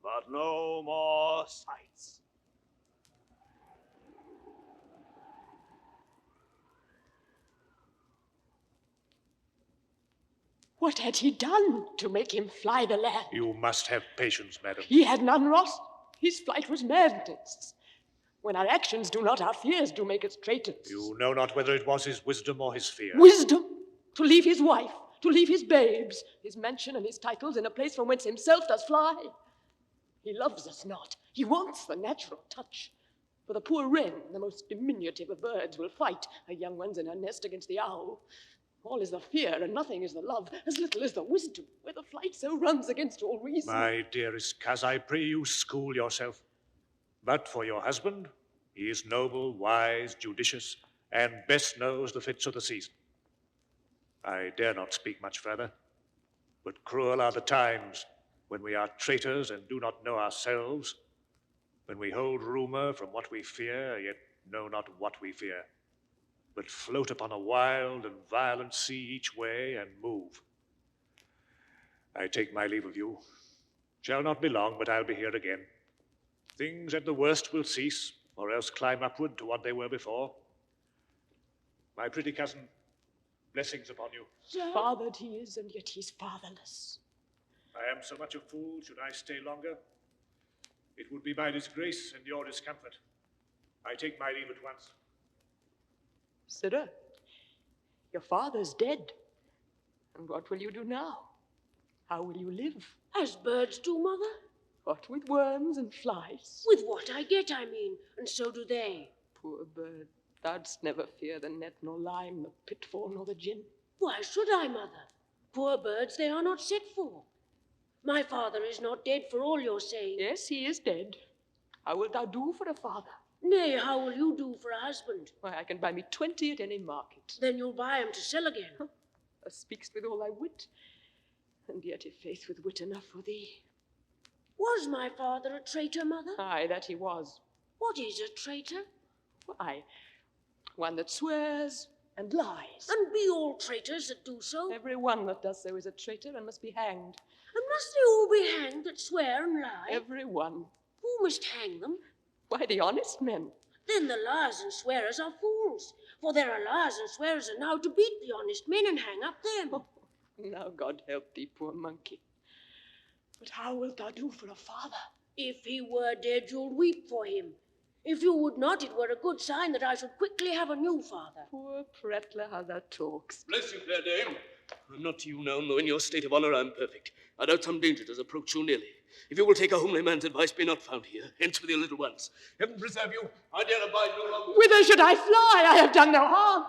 Speaker 15: But no more sights.
Speaker 20: What had he done to make him fly the land?
Speaker 6: You must have patience, madam.
Speaker 20: He had none, Ross. His flight was madness. When our actions do not, our fears do make us traitors.
Speaker 6: You know not whether it was his wisdom or his fear.
Speaker 20: Wisdom? To leave his wife, to leave his babes, his mansion and his titles in a place from whence himself does fly. He loves us not. He wants the natural touch. For the poor wren, the most diminutive of birds, will fight her young ones in her nest against the owl. All is the fear, and nothing is the love, as little is the wisdom, where the flight so runs against all reason.
Speaker 6: My dearest coz, I pray you school yourself. But for your husband, he is noble, wise, judicious, and best knows the fits of the season. I dare not speak much further, but cruel are the times when we are traitors and do not know ourselves, when we hold rumour from what we fear, yet know not what we fear, but float upon a wild and violent sea each way and move. I take my leave of you. Shall not be long, but I'll be here again. Things at the worst will cease, or else climb upward to what they were before. My pretty cousin, blessings upon you.
Speaker 20: Fathered he is, and yet he's fatherless.
Speaker 6: I am so much a fool, should I stay longer? It would be my disgrace and your discomfort. I take my leave at once.
Speaker 20: Sirrah, your father's dead. And what will you do now? How will you live?
Speaker 21: As birds do, mother.
Speaker 20: What with worms and flies?
Speaker 21: With what I get, I mean, and so do they.
Speaker 20: Poor bird, thou'dst never fear the net nor lime, the pitfall nor the gin.
Speaker 21: Why should I, mother? Poor birds they are not set for. My father is not dead for all your saying.
Speaker 20: Yes, he is dead. How wilt thou do for a father?
Speaker 21: Nay, how will you do for a husband?
Speaker 20: Why, I can buy me 20 at any market.
Speaker 21: Then you'll buy 'em to sell again.
Speaker 20: Thou speak'st with all thy wit, and yet if faith with wit enough for thee.
Speaker 21: Was my father a traitor, mother?
Speaker 20: Aye, that he was.
Speaker 21: What is a traitor?
Speaker 20: Why, one that swears and lies.
Speaker 21: And be all traitors that do so?
Speaker 20: Every one that does so is a traitor and must be hanged.
Speaker 21: And must they all be hanged that swear and lie?
Speaker 20: Every one.
Speaker 21: Who must hang them?
Speaker 20: Why, the honest men.
Speaker 21: Then the liars and swearers are fools, for there are liars and swearers enow to beat the honest men and hang up them.
Speaker 20: Oh, now God help thee, poor monkey. But how wilt thou do for a father?
Speaker 21: If he were dead, you'll weep for him. If you would not, it were a good sign that I should quickly have a new father.
Speaker 20: Poor prattler, how thou talkst.
Speaker 5: Bless you, fair dame. I'm not to you known, though in your state of honor I'm perfect. I doubt some danger does approach you nearly. If you will take a homely man's advice, be not found here. Hence with your little ones. Heaven preserve you. I dare abide no longer.
Speaker 20: Whither should I fly? I have done no harm.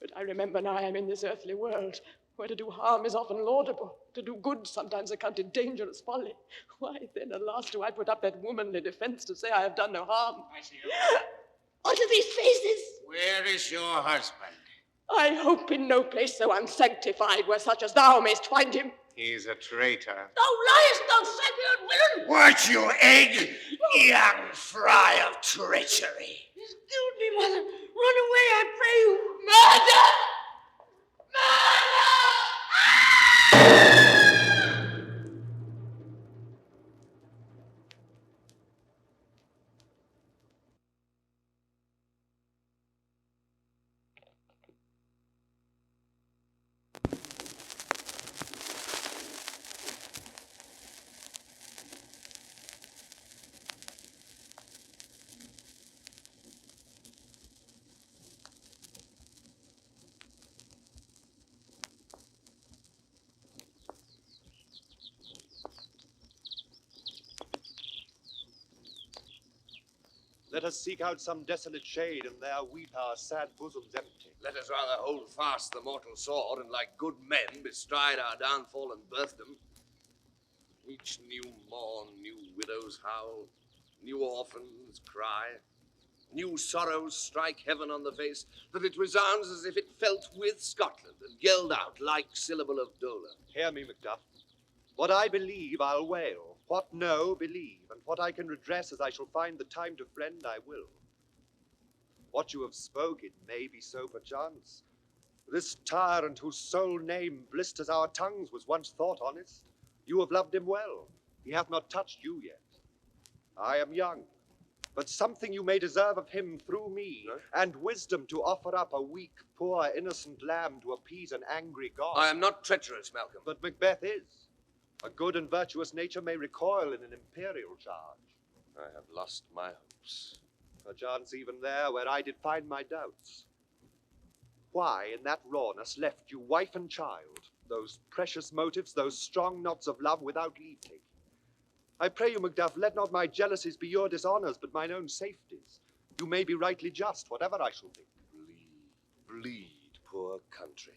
Speaker 20: But I remember now I am in this earthly world, where to do harm is often laudable, to do good sometimes accounted dangerous folly. Why then, alas, do I put up that womanly defense to say I have done no harm?
Speaker 17: I see you.
Speaker 20: Onto these faces!
Speaker 17: Where is your husband?
Speaker 20: I hope in no place so unsanctified where such as thou mayst find him.
Speaker 10: He's a traitor.
Speaker 21: Thou liest, thou saggard villain!
Speaker 14: Weren't you egg, young fry of treachery?
Speaker 21: Excuse me, mother. Run away, I pray you. Murder!
Speaker 4: Let us seek out some desolate shade, and there weep our sad bosoms empty.
Speaker 5: Let us rather hold fast the mortal sword, and like good men bestride our downfall and birthdom. Each new morn, new widows howl, new orphans cry, new sorrows strike heaven on the face, that it resounds as if it felt with Scotland, and yelled out like syllable of dolour.
Speaker 4: Hear me, Macduff. What I believe, I'll wail. What know, believe. And what I can redress as I shall find the time to friend, I will. What you have spoken may be so perchance. This tyrant whose sole name blisters our tongues was once thought honest. You have loved him well. He hath not touched you yet. I am young, but something you may deserve of him through me, and wisdom to offer up a weak, poor, innocent lamb to appease an angry god.
Speaker 5: I am not treacherous, Malcolm.
Speaker 4: But Macbeth is. A good and virtuous nature may recoil in an imperial charge.
Speaker 5: I have lost my hopes.
Speaker 4: Perchance even there where I did find my doubts. Why in that rawness left you wife and child, those precious motives, those strong knots of love without leave-taking? I pray you, Macduff, let not my jealousies be your dishonors, but mine own safeties. You may be rightly just, whatever I shall think.
Speaker 5: Bleed, poor country.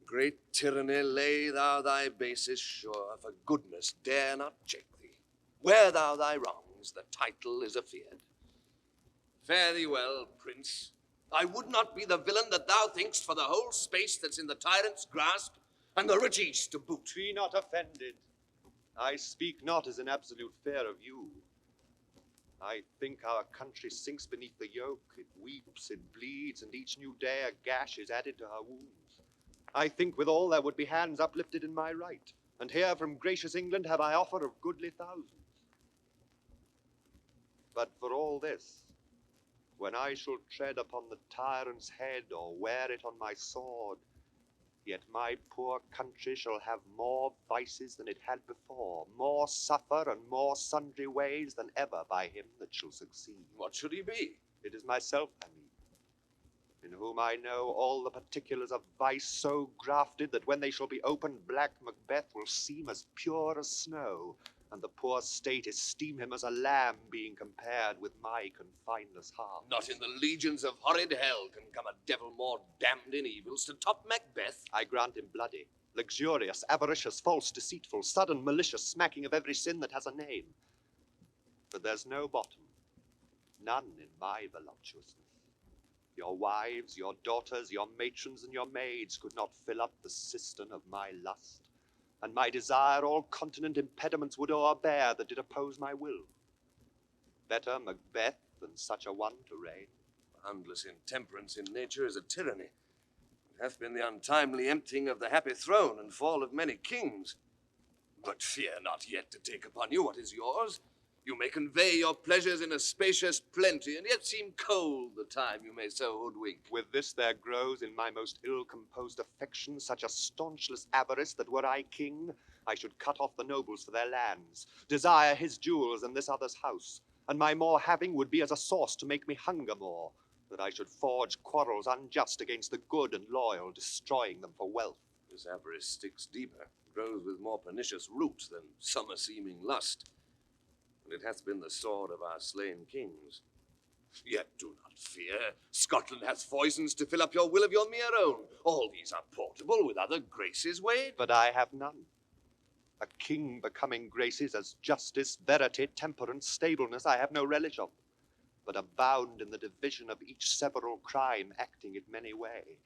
Speaker 5: Great tyranny, lay thou thy bases sure, for goodness dare not check thee. Wear thou thy wrongs, the title is afeard. Fare thee well, prince. I would not be the villain that thou think'st for the whole space that's in the tyrant's grasp, and the rich east to boot.
Speaker 4: Be not offended. I speak not as an absolute fear of you. I think our country sinks beneath the yoke. It weeps, it bleeds, and each new day a gash is added to her wounds. I think withal there would be hands uplifted in my right, and here from gracious England have I offer of goodly thousands. But for all this, when I shall tread upon the tyrant's head or wear it on my sword, yet my poor country shall have more vices than it had before, more suffer and more sundry ways than ever by him that shall succeed.
Speaker 5: What should he be?
Speaker 4: It is myself, I mean, in whom I know all the particulars of vice so grafted that when they shall be opened, black Macbeth will seem as pure as snow, and the poor state esteem him as a lamb being compared with my confineless heart.
Speaker 5: Not in the legions of horrid hell can come a devil more damned in evils to top Macbeth.
Speaker 4: I grant him bloody, luxurious, avaricious, false, deceitful, sudden, malicious, smacking of every sin that has a name. But there's no bottom, none in my voluptuousness. Your wives, your daughters, your matrons, and your maids could not fill up the cistern of my lust, and my desire all continent impediments would o'erbear that did oppose my will. Better Macbeth than such a one to reign.
Speaker 5: Boundless intemperance in nature is a tyranny. It hath been the untimely emptying of the happy throne and fall of many kings. But fear not yet to take upon you what is yours. You may convey your pleasures in a spacious plenty, and yet seem cold the time you may so hoodwink.
Speaker 4: With this there grows in my most ill-composed affection such a staunchless avarice that were I king, I should cut off the nobles for their lands, desire his jewels and this other's house, and my more having would be as a sauce to make me hunger more, that I should forge quarrels unjust against the good and loyal, destroying them for wealth.
Speaker 5: This avarice sticks deeper, grows with more pernicious roots than summer-seeming lust. And it hath been the sword of our slain kings. Yet do not fear. Scotland hath foisons to fill up your will of your mere own. All these are portable with other graces, Wade.
Speaker 4: But I have none. A king becoming graces as justice, verity, temperance, stableness, I have no relish of, but abound in the division of each several crime, acting it many way.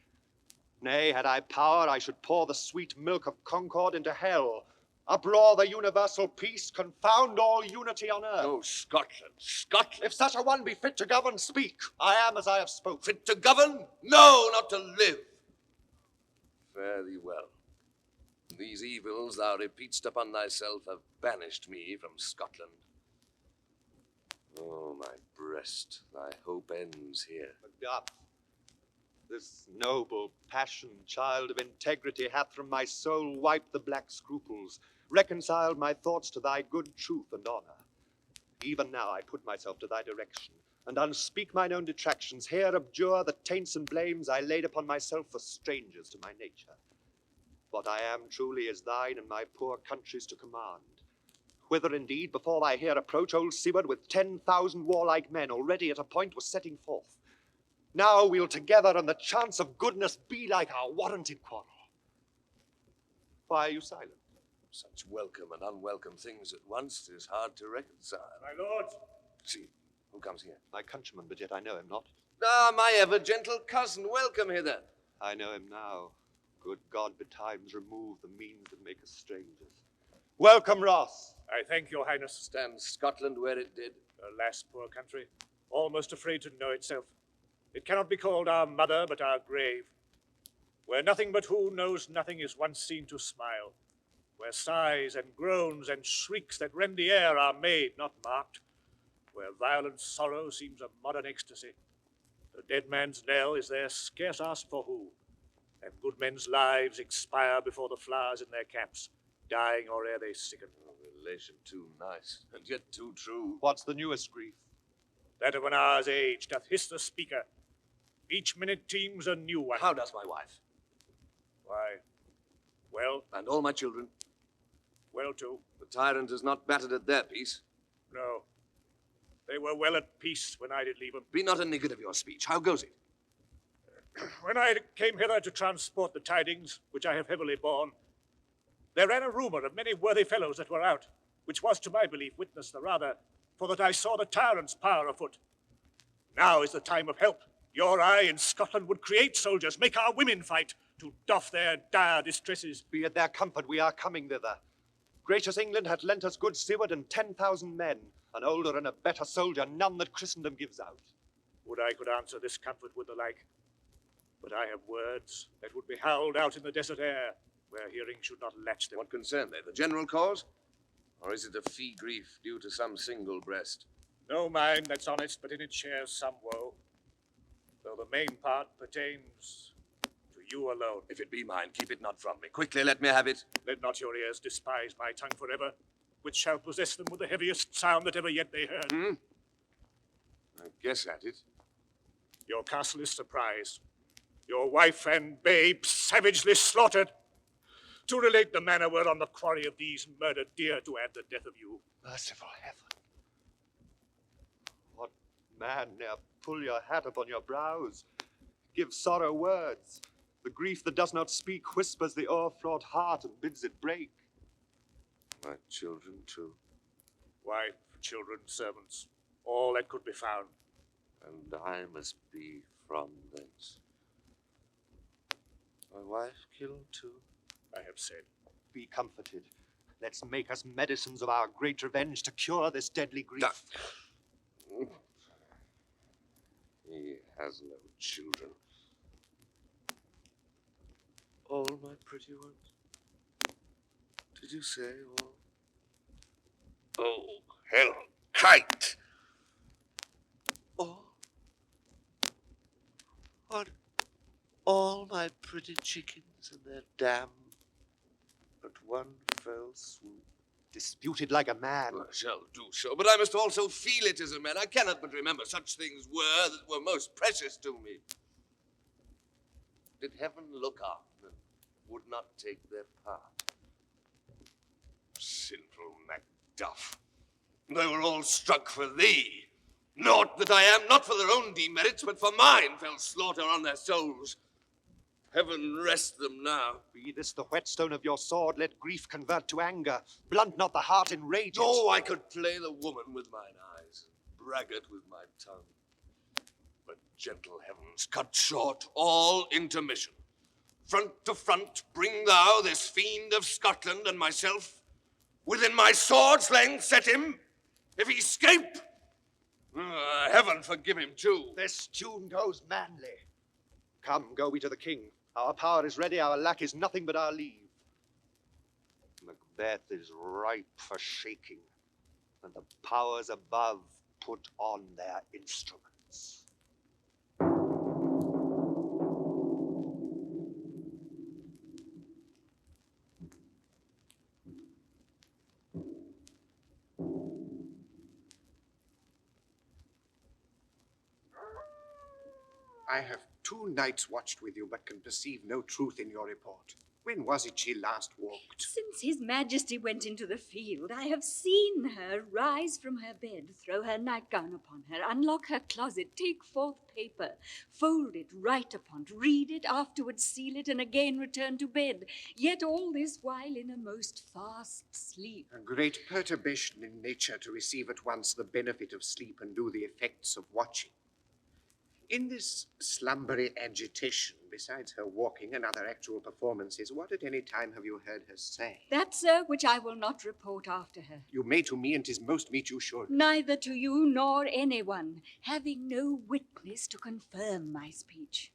Speaker 4: Nay, had I power, I should pour the sweet milk of concord into hell, uproar the universal peace, confound all unity on earth.
Speaker 5: Oh, Scotland, Scotland!
Speaker 4: If such a one be fit to govern, speak. I am as I have spoken.
Speaker 5: Fit to govern? No, not to live. Fare thee well. These evils thou repeat'st upon thyself have banished me from Scotland. Oh, my breast, thy hope ends here.
Speaker 4: Macduff, this noble passion, child of integrity, hath from my soul wiped the black scruples, reconciled my thoughts to thy good truth and honor. Even now I put myself to thy direction, and unspeak mine own detractions, here abjure the taints and blames I laid upon myself for strangers to my nature. What I am truly is thine and my poor country's to command. Whither indeed, before thy here approach, old Seward with 10,000 warlike men already at a point was setting forth. Now we'll together and the chance of goodness be like our warranted quarrel. Why are you silent?
Speaker 5: Such welcome and unwelcome things at once, 'tis hard to reconcile.
Speaker 6: My lords.
Speaker 5: See, who comes here?
Speaker 4: My countryman, but yet I know him not.
Speaker 5: Ah, my ever-gentle cousin, welcome hither.
Speaker 4: I know him now. Good God, betimes remove the means that make us strangers. Welcome, Ross.
Speaker 6: I thank your highness.
Speaker 5: Stand Scotland where it did.
Speaker 6: Alas, poor country, almost afraid to know itself. It cannot be called our mother, but our grave. Where nothing but who knows nothing is once seen to smile. Where sighs and groans and shrieks that rend the air are made, not marked. Where violent sorrow seems a modern ecstasy. The dead man's knell is there scarce asked for who. And good men's lives expire before the flowers in their caps, dying or ere they sicken.
Speaker 5: Oh, relation too nice, and yet too true.
Speaker 4: What's the newest grief?
Speaker 6: That of an hour's age doth hiss the speaker. Each minute teems a new one.
Speaker 5: How does my wife?
Speaker 6: Why, well.
Speaker 5: And all my children?
Speaker 6: Well, too.
Speaker 5: The tyrant has not battered at their peace.
Speaker 6: No. They were well at peace when I did leave them.
Speaker 5: Be not a niggard of your speech. How goes it?
Speaker 6: When I came hither to transport the tidings, which I have heavily borne, there ran a rumour of many worthy fellows that were out, which was to my belief witness the rather, for that I saw the tyrant's power afoot. Now is the time of help. Your eye in Scotland would create soldiers, make our women fight, to doff their dire distresses.
Speaker 4: Be it their comfort we are coming thither. Gracious England hath lent us good Seward and 10,000 men, an older and a better soldier, none that Christendom gives out.
Speaker 6: Would I could answer this comfort with the like. But I have words that would be howled out in the desert air, where hearing should not latch them.
Speaker 5: What concern they? The general cause? Or is it a fee grief due to some single breast?
Speaker 6: No mind that's honest, but in it shares some woe. Though the main part pertains to you alone.
Speaker 5: If it be mine, keep it not from me. Quickly, let me have it.
Speaker 6: Let not your ears despise my tongue forever, which shall possess them with the heaviest sound that ever yet they heard.
Speaker 5: I guess at it.
Speaker 6: Your castle is surprised. Your wife and babe savagely slaughtered. To relate the manner whereon the quarry of these murdered deer to add the death of you.
Speaker 4: Merciful heaven. What man ne'er pull your hat upon your brows? Give sorrow words. The grief that does not speak whispers the o'erfraught heart and bids it break.
Speaker 5: My children, too.
Speaker 6: Wife, children, servants, all that could be found.
Speaker 5: And I must be from thence. My wife killed, too.
Speaker 6: I have said.
Speaker 4: Be comforted. Let's make us medicines of our great revenge to cure this deadly grief.
Speaker 5: He has no children.
Speaker 9: All my pretty ones? Did you say all?
Speaker 5: Oh, hell, kite!
Speaker 9: All? What? All my pretty chickens and their dam at one fell swoop.
Speaker 4: Disputed like a man.
Speaker 5: I shall do so, but I must also feel it as a man. I cannot but remember such things that were most precious to me. Did heaven look up and would not take their part? Sinful Macduff. They were all struck for thee. Naught that I am, not for their own demerits, but for mine, fell slaughter on their souls. Heaven rest them now.
Speaker 4: Be this the whetstone of your sword, let grief convert to anger. Blunt not the heart, enrage it.
Speaker 5: Oh, I could play the woman with mine eyes, and braggart with my tongue. But gentle heavens, cut short all intermission. Front to front bring thou this fiend of Scotland and myself. Within my sword's length set him. If he escape, heaven forgive him too.
Speaker 4: This tune goes manly. Come, go we to the king. Our power is ready, our lack is nothing but our leave. Macbeth is ripe for shaking, and the powers above put on their instruments.
Speaker 10: I have 2 nights watched with you, but can perceive no truth in your report. When was it she last walked?
Speaker 2: Since His Majesty went into the field, I have seen her rise from her bed, throw her nightgown upon her, unlock her closet, take forth paper, fold it, write upon it, read it, afterwards seal it, and again return to bed. Yet all this while in a most fast sleep.
Speaker 10: A great perturbation in nature to receive at once the benefit of sleep and do the effects of watching. In this slumbery agitation, besides her walking and other actual performances, what at any time have you heard her say?
Speaker 2: That, sir, which I will not report after her.
Speaker 10: You may to me, and 'tis most meet you should.
Speaker 2: Neither to you nor anyone, having no witness to confirm my speech.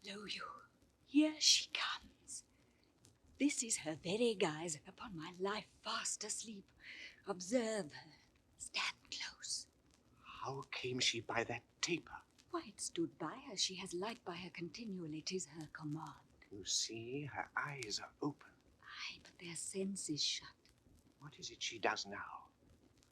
Speaker 2: Lo you, here she comes. This is her very guise, upon my life fast asleep. Observe her, stand close.
Speaker 10: How came she by that taper?
Speaker 2: Why, it stood by her. She has light by her continually. 'Tis her command.
Speaker 10: You see, her eyes are open.
Speaker 2: Aye, but their sense is shut.
Speaker 10: What is it she does now?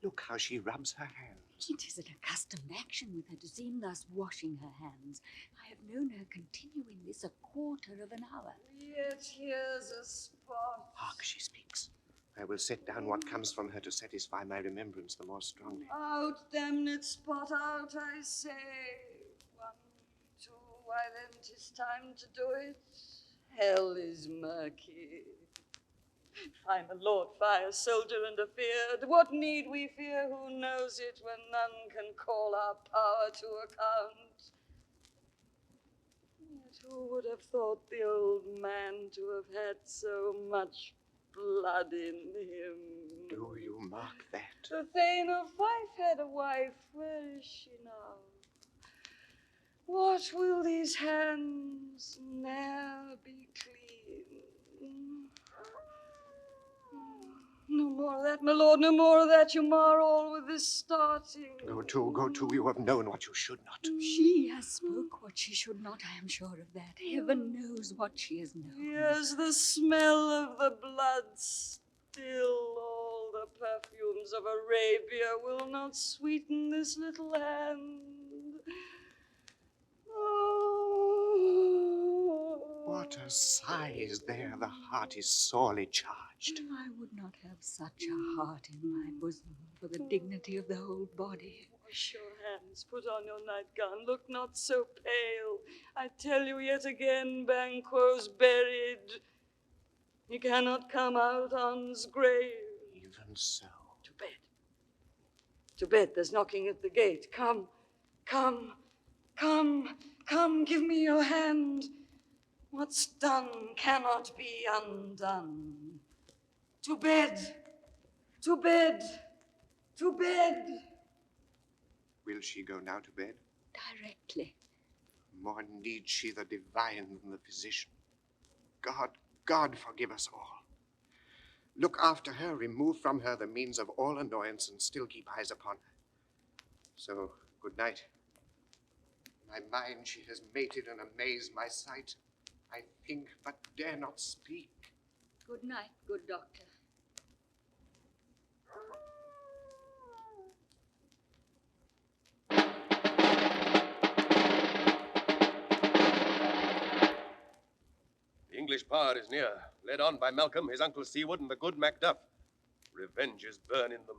Speaker 10: Look how she rubs her hands.
Speaker 2: It is an accustomed action with her to seem thus washing her hands. I have known her continuing this a quarter of an hour.
Speaker 11: Yet here's a spot.
Speaker 10: Hark, she speaks. I will set down what comes from her to satisfy my remembrance the more strongly.
Speaker 11: Out, damned spot, out, I say. 1, 2, why then 'tis time to do it. Hell is murky. Find the Lord fire, soldier and afeard. What need we fear? Who knows it when none can call our power to account? Yet who would have thought the old man to have had so much blood in him?
Speaker 10: Do you mark that?
Speaker 11: The Thane of Fife had a wife. Where is she now? What will these hands ne'er be clean? No more of that, my lord, no more of that. You mar all with this starting.
Speaker 10: Go to, you have known what you should not.
Speaker 2: She has spoke what she should not, I am sure of that. Heaven knows what she has known.
Speaker 11: Yes, the smell of the blood still. All the perfumes of Arabia will not sweeten this little hand.
Speaker 10: What a sighs there, the heart is sorely charged.
Speaker 2: I would not have such a heart in my bosom for the dignity of the whole body.
Speaker 11: Wash your hands, put on your nightgown, look not so pale. I tell you yet again, Banquo's buried. He cannot come out on's grave.
Speaker 10: Even so.
Speaker 11: To bed. To bed, there's knocking at the gate. Come, give me your hand. What's done cannot be undone. To bed, to bed, to bed.
Speaker 10: Will she go now to bed?
Speaker 2: Directly.
Speaker 10: More needs she the divine than the physician. God forgive us all. Look after her, remove from her the means of all annoyance, and still keep eyes upon her. So, good night. My mind she has mated and amazed my sight. I think, but dare not speak.
Speaker 2: Good night, good doctor.
Speaker 5: English power is near, led on by Malcolm, his uncle Seward, and the good Macduff. Revenge is burning them.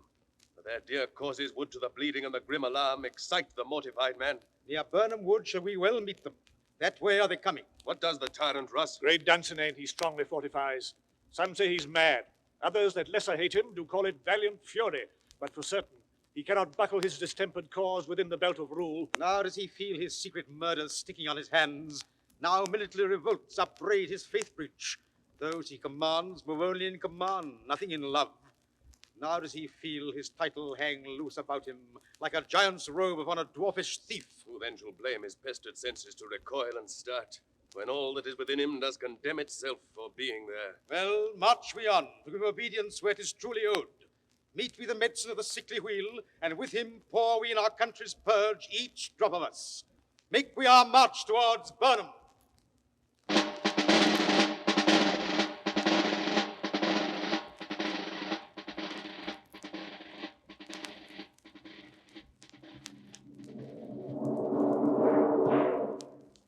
Speaker 5: For their dear causes would to the bleeding and the grim alarm excite the mortified man.
Speaker 6: Near Burnham Wood shall we well meet them. That way are they coming.
Speaker 5: What does the tyrant Russ?
Speaker 6: Great Duncan he strongly fortifies. Some say he's mad. Others that lesser hate him do call it valiant fury. But for certain, he cannot buckle his distempered cause within the belt of rule.
Speaker 16: Now does he feel his secret murders sticking on his hands. Now military revolts upbraid his faith breach. Those he commands move only in command, nothing in love. Now does he feel his title hang loose about him, like a giant's robe upon a dwarfish thief.
Speaker 5: Who then shall blame his pestered senses to recoil and start, when all that is within him does condemn itself for being there?
Speaker 16: Well, march we on, to give obedience where 'tis truly owed. Meet we the medicine of the sickly wheel, and with him pour we in our country's purge each drop of us. Make we our march towards Burnham.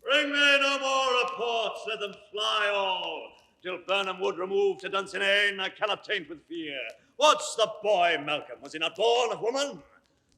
Speaker 15: Bring me no more reports, let them fly all. Till Burnham Wood remove to Dunsinane, I cannot taint with fear. What's the boy, Malcolm? Was he not born of woman?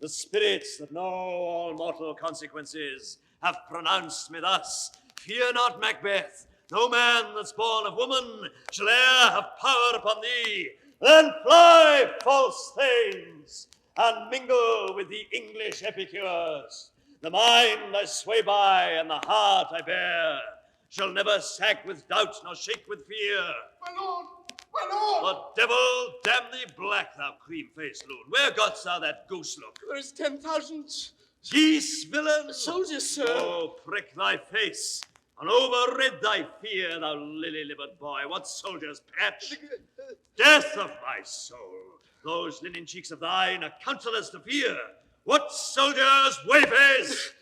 Speaker 15: The spirits that know all mortal consequences have pronounced me thus. Fear not, Macbeth. No man that's born of woman shall e'er have power upon thee. Then fly, false thanes, and mingle with the English epicures. The mind I sway by, and the heart I bear, shall never sag with doubt, nor shake with fear.
Speaker 10: My lord! My lord!
Speaker 15: The devil damn thee black, thou cream-faced loon. Where gotst thou that goose look?
Speaker 20: There is 10,000
Speaker 15: geese, villain!
Speaker 20: Soldiers, sir.
Speaker 15: Oh, prick thy face, and overred thy fear, thou lily-livered boy. What soldiers, Patch? Death of my soul! Those linen cheeks of thine are counselors to fear. What soldiers, wayfares?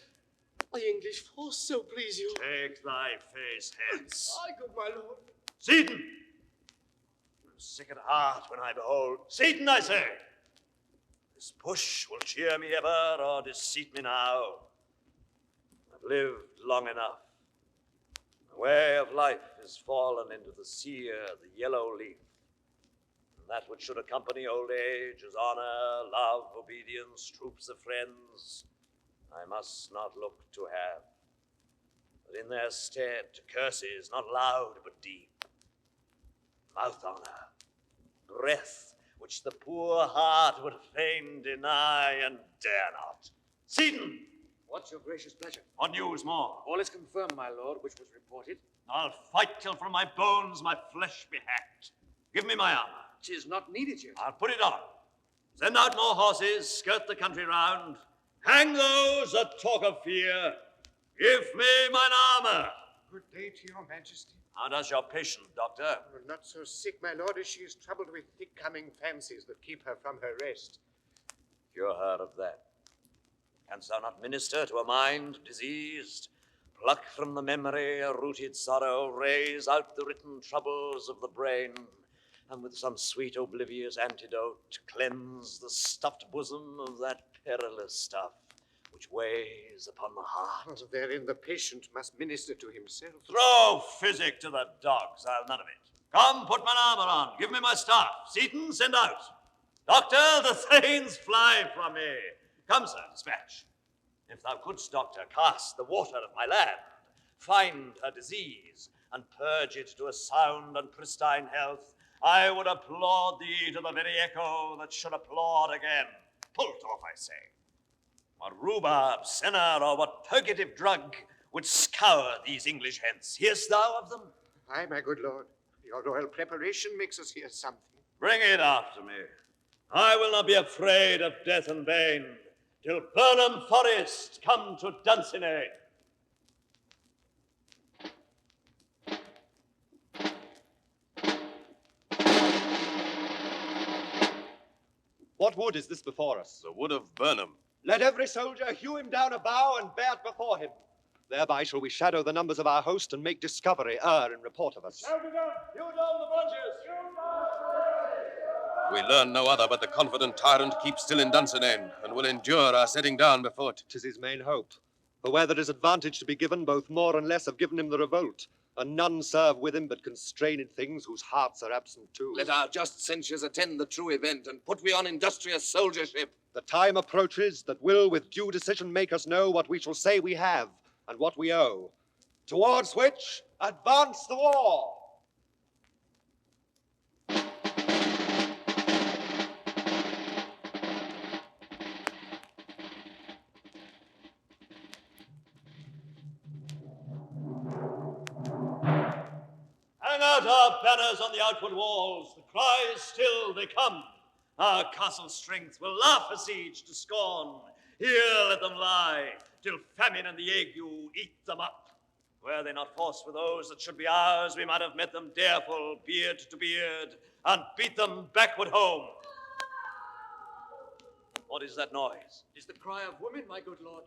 Speaker 20: The English force so please you.
Speaker 15: Take thy face hence.
Speaker 20: Ay, good my lord.
Speaker 15: Seyton! I'm sick at heart when I behold. Seyton, I say! This push will cheer me ever, or deceit me now. I've lived long enough. The way of life is fallen into the sear, the yellow leaf. And that which should accompany old age is honor, love, obedience, troops of friends, I must not look to have. But in their stead, curses not loud but deep. Mouth honor, breath, which the poor heart would fain deny and dare not. Seyton!
Speaker 16: What's your gracious pleasure?
Speaker 15: What news more?
Speaker 16: All is confirmed, my lord, which was reported.
Speaker 15: I'll fight till from my bones my flesh be hacked. Give me my armor.
Speaker 16: 'Tis not needed yet.
Speaker 15: I'll put it on. Send out more horses, skirt the country round. Hang those that talk of fear. Give me mine armor.
Speaker 10: Good day to your majesty.
Speaker 15: How does your patient, doctor?
Speaker 10: Oh, not so sick, my lord, as she is troubled with thick-coming fancies that keep her from her rest.
Speaker 7: Cure her of that. Canst thou not minister to a mind diseased? Pluck from the memory a rooted sorrow, raise out the written troubles of the brain, and with some sweet oblivious antidote, cleanse the stuffed bosom of that perilous stuff which weighs upon the heart.
Speaker 10: Oh, therein the patient must minister to himself.
Speaker 15: Throw physic to the dogs, I'll none of it. Come, put mine armor on, give me my staff. Seyton, send out. Doctor, the thanes fly from me. Come, sir, dispatch. If thou couldst, doctor, cast the water of my land, find her disease, and purge it to a sound and pristine health, I would applaud thee to the very echo that should applaud again. Pull't off, I say. What rhubarb, senna, or what purgative drug would scour these English hence? Hear'st thou of them?
Speaker 10: Aye, my good lord. Your royal preparation makes us hear something.
Speaker 15: Bring it after me. I will not be afraid of death and bane, till Burnham Forest come to Dunsinane.
Speaker 4: What wood is this before us?
Speaker 5: The wood of Burnham.
Speaker 4: Let every soldier hew him down a bough and bear it before him. Thereby shall we shadow the numbers of our host and make discovery err in report of us.
Speaker 15: Hew down the bunches!
Speaker 5: We learn no other but the confident tyrant keeps still in Dunsinane and will endure our setting down before it.
Speaker 4: 'Tis his main hope. For where there is advantage to be given, both more and less have given him the revolt. and none serve with him but constrained things whose hearts are absent too.
Speaker 8: Let our just censures attend the true event, and put we on industrious soldiership.
Speaker 4: The time approaches that will with due decision make us know what we shall say we have, and what we owe. Towards which, advance the war!
Speaker 15: Hang out our banners on the outward walls. The cry is still, they come. Our castle strength will laugh a siege to scorn. Here let them lie, till famine and the ague eat them up. Were they not forced with those that should be ours, we might have met them dareful, beard to beard, and beat them backward home. What is that noise?
Speaker 12: It is the cry of women, my good lord.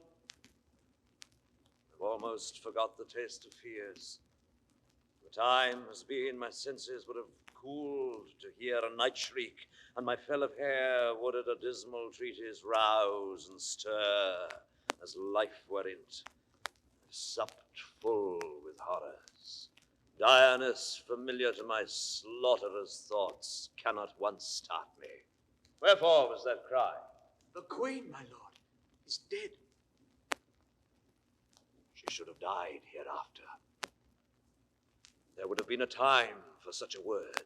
Speaker 7: I've almost forgot the taste of fears. The time has been my senses would have cooled to hear a night shriek, and my fell of hair would at a dismal treatise rouse and stir, as life were in't. I've supped full with horrors. Direness, familiar to my slaughterer's thoughts, cannot once start me. Wherefore was that cry?
Speaker 12: The queen, my lord, is dead.
Speaker 7: She should have died hereafter. There would have been a time for such a word.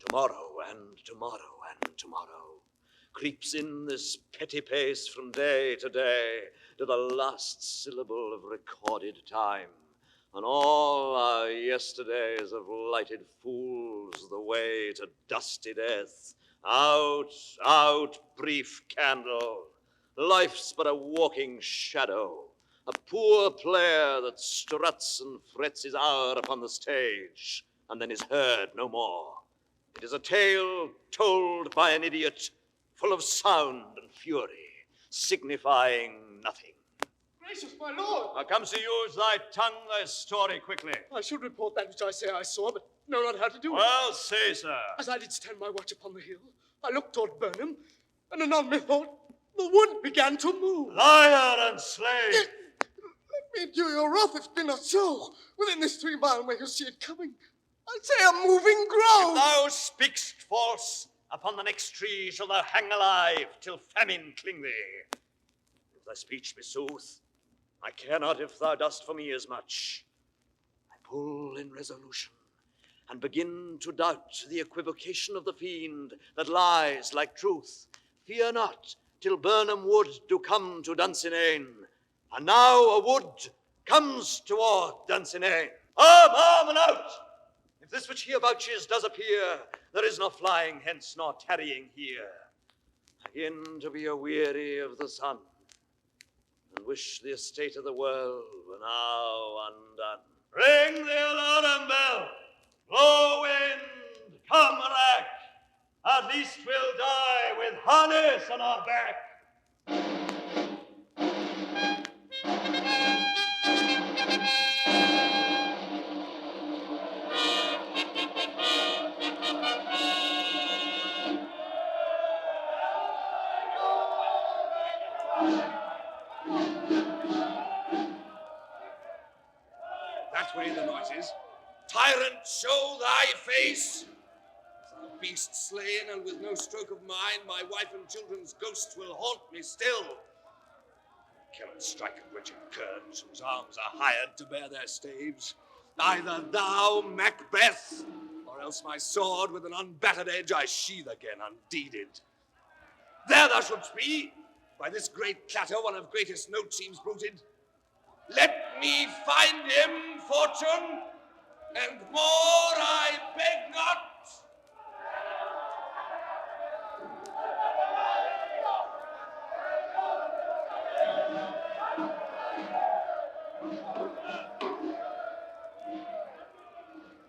Speaker 7: Tomorrow and tomorrow and tomorrow creeps in this petty pace from day to day to the last syllable of recorded time, and all our yesterdays have lighted fools the way to dusty death. Out, out, brief candle. Life's but a walking shadow, a poor player that struts and frets his hour upon the stage, and then is heard no more. It is a tale told by an idiot, full of sound and fury, signifying nothing.
Speaker 18: Gracious, my lord!
Speaker 15: Now come to use thy tongue, thy story quickly.
Speaker 18: I should report that which I say I saw, but know not how to do it.
Speaker 15: Well, say, sir.
Speaker 18: As I did stand my watch upon the hill, I looked toward Burnham, and anon methought the wood began to move.
Speaker 15: Liar and slave!
Speaker 18: Let me endure your wrath if it be not so. Within this 3 mile way you see it coming. I say a moving grove.
Speaker 15: If thou speak'st false, upon the next tree shall thou hang alive, till famine cling thee. If thy speech be sooth, I care not if thou dost for me as much. I pull in resolution, and begin to doubt the equivocation of the fiend that lies like truth. Fear not, till Burnham wood do come to Dunsinane, and now a wood comes toward Dunsinane. Arm and out! If this which here vouches does appear, there is no flying hence nor tarrying here. I begin to be aweary of the sun, and wish the estate of the world were now undone. Ring the alarm bell, blow wind, come rack, at least we'll die with harness on our back.
Speaker 8: That way the noise is. Tyrant, show thy face! Thou beast slain, and with no stroke of mine, my wife and children's ghosts will haunt me still. Kill and strike at wretched kerns whose arms are hired to bear their staves. Either thou, Macbeth, or else my sword with an unbattered edge I sheathe again undeeded. There thou shouldst be! By this great clatter one of greatest note seems bruited. Let me find him, fortune, and more I beg not.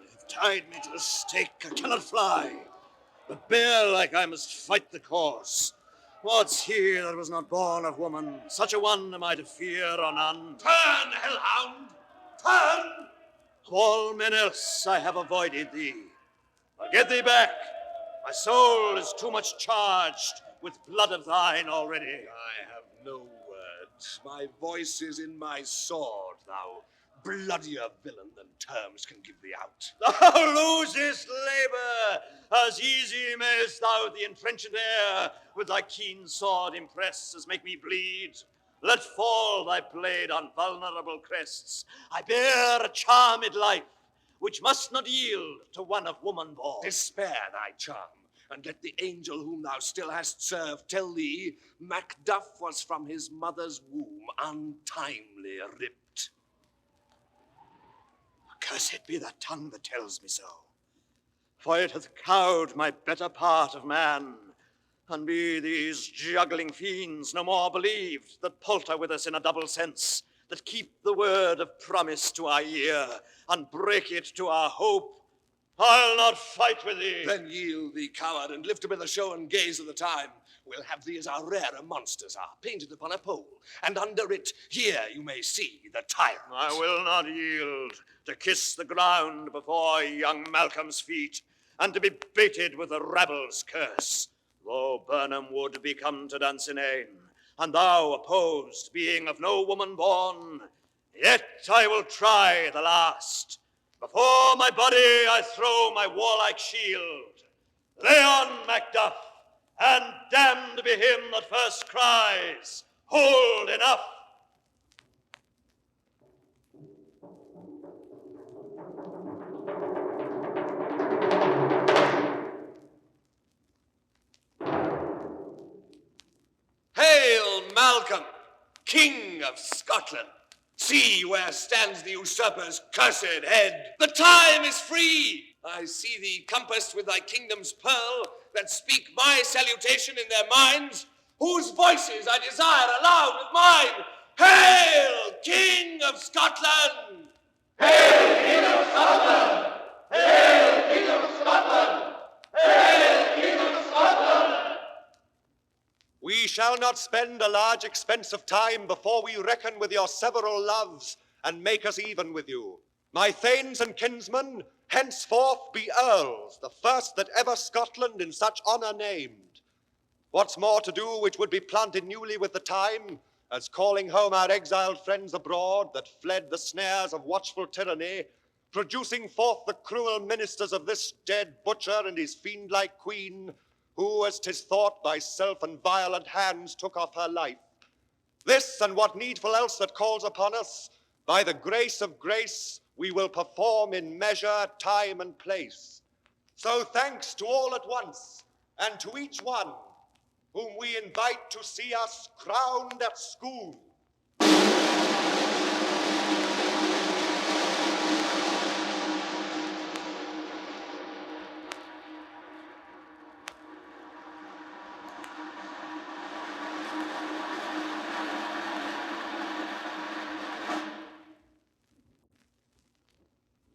Speaker 15: They've tied me to the stake, I cannot fly, but bear like I must fight the course. What's here that was not born of woman? Such a one am I to fear or none.
Speaker 8: Turn, hellhound! Turn!
Speaker 15: Of all men else I have avoided thee. I'll get thee back. My soul is too much charged with blood of thine already.
Speaker 8: I have no words. My voice is in my sword, thou bloodier villain than terms can give thee out.
Speaker 15: Thou losest labour, as easy mayst thou the entrenchant air with thy keen sword impress as make me bleed. Let fall thy blade on vulnerable crests. I bear a charmed life, which must not yield to one of woman born.
Speaker 8: Despair thy charm, and let the angel whom thou still hast served tell thee Macduff was from his mother's womb untimely ripped.
Speaker 15: Cursed be that tongue that tells me so, for it hath cowed my better part of man, and be these juggling fiends no more believed that palter with us in a double sense, that keep the word of promise to our ear, and break it to our hope, I'll not fight with thee.
Speaker 8: Then yield thee, coward, and lift up in the show and gaze of the time. We'll have thee as our rarer monsters are, painted upon a pole, and under it, here you may see the tyrant.
Speaker 15: I will not yield to kiss the ground before young Malcolm's feet, and to be baited with the rabble's curse. Though Burnham would be come to Dunsinane, and thou opposed, being of no woman born, yet I will try the last. Before my body I throw my warlike shield. Lay on, Macduff, and damned be him that first cries, hold enough.
Speaker 8: Hail, Malcolm, King of Scotland! See where stands the usurper's cursed head. The time is free. I see thee compassed with thy kingdom's pearl, that speak my salutation in their minds, whose voices I desire aloud with mine. Hail, King of Scotland!
Speaker 18: Hail, King of Scotland! Hail, King of Scotland! Hail, King of Scotland!
Speaker 4: We shall not spend a large expense of time before we reckon with your several loves and make us even with you. My thanes and kinsmen henceforth be earls, the first that ever Scotland in such honour named. What's more to do which would be planted newly with the time, as calling home our exiled friends abroad that fled the snares of watchful tyranny, producing forth the cruel ministers of this dead butcher and his fiend-like queen, who, as 'tis thought, by self and violent hands took off her life. This and what needful else that calls upon us, by the grace of grace, we will perform in measure, time, and place. So thanks to all at once, and to each one, whom we invite to see us crowned at school.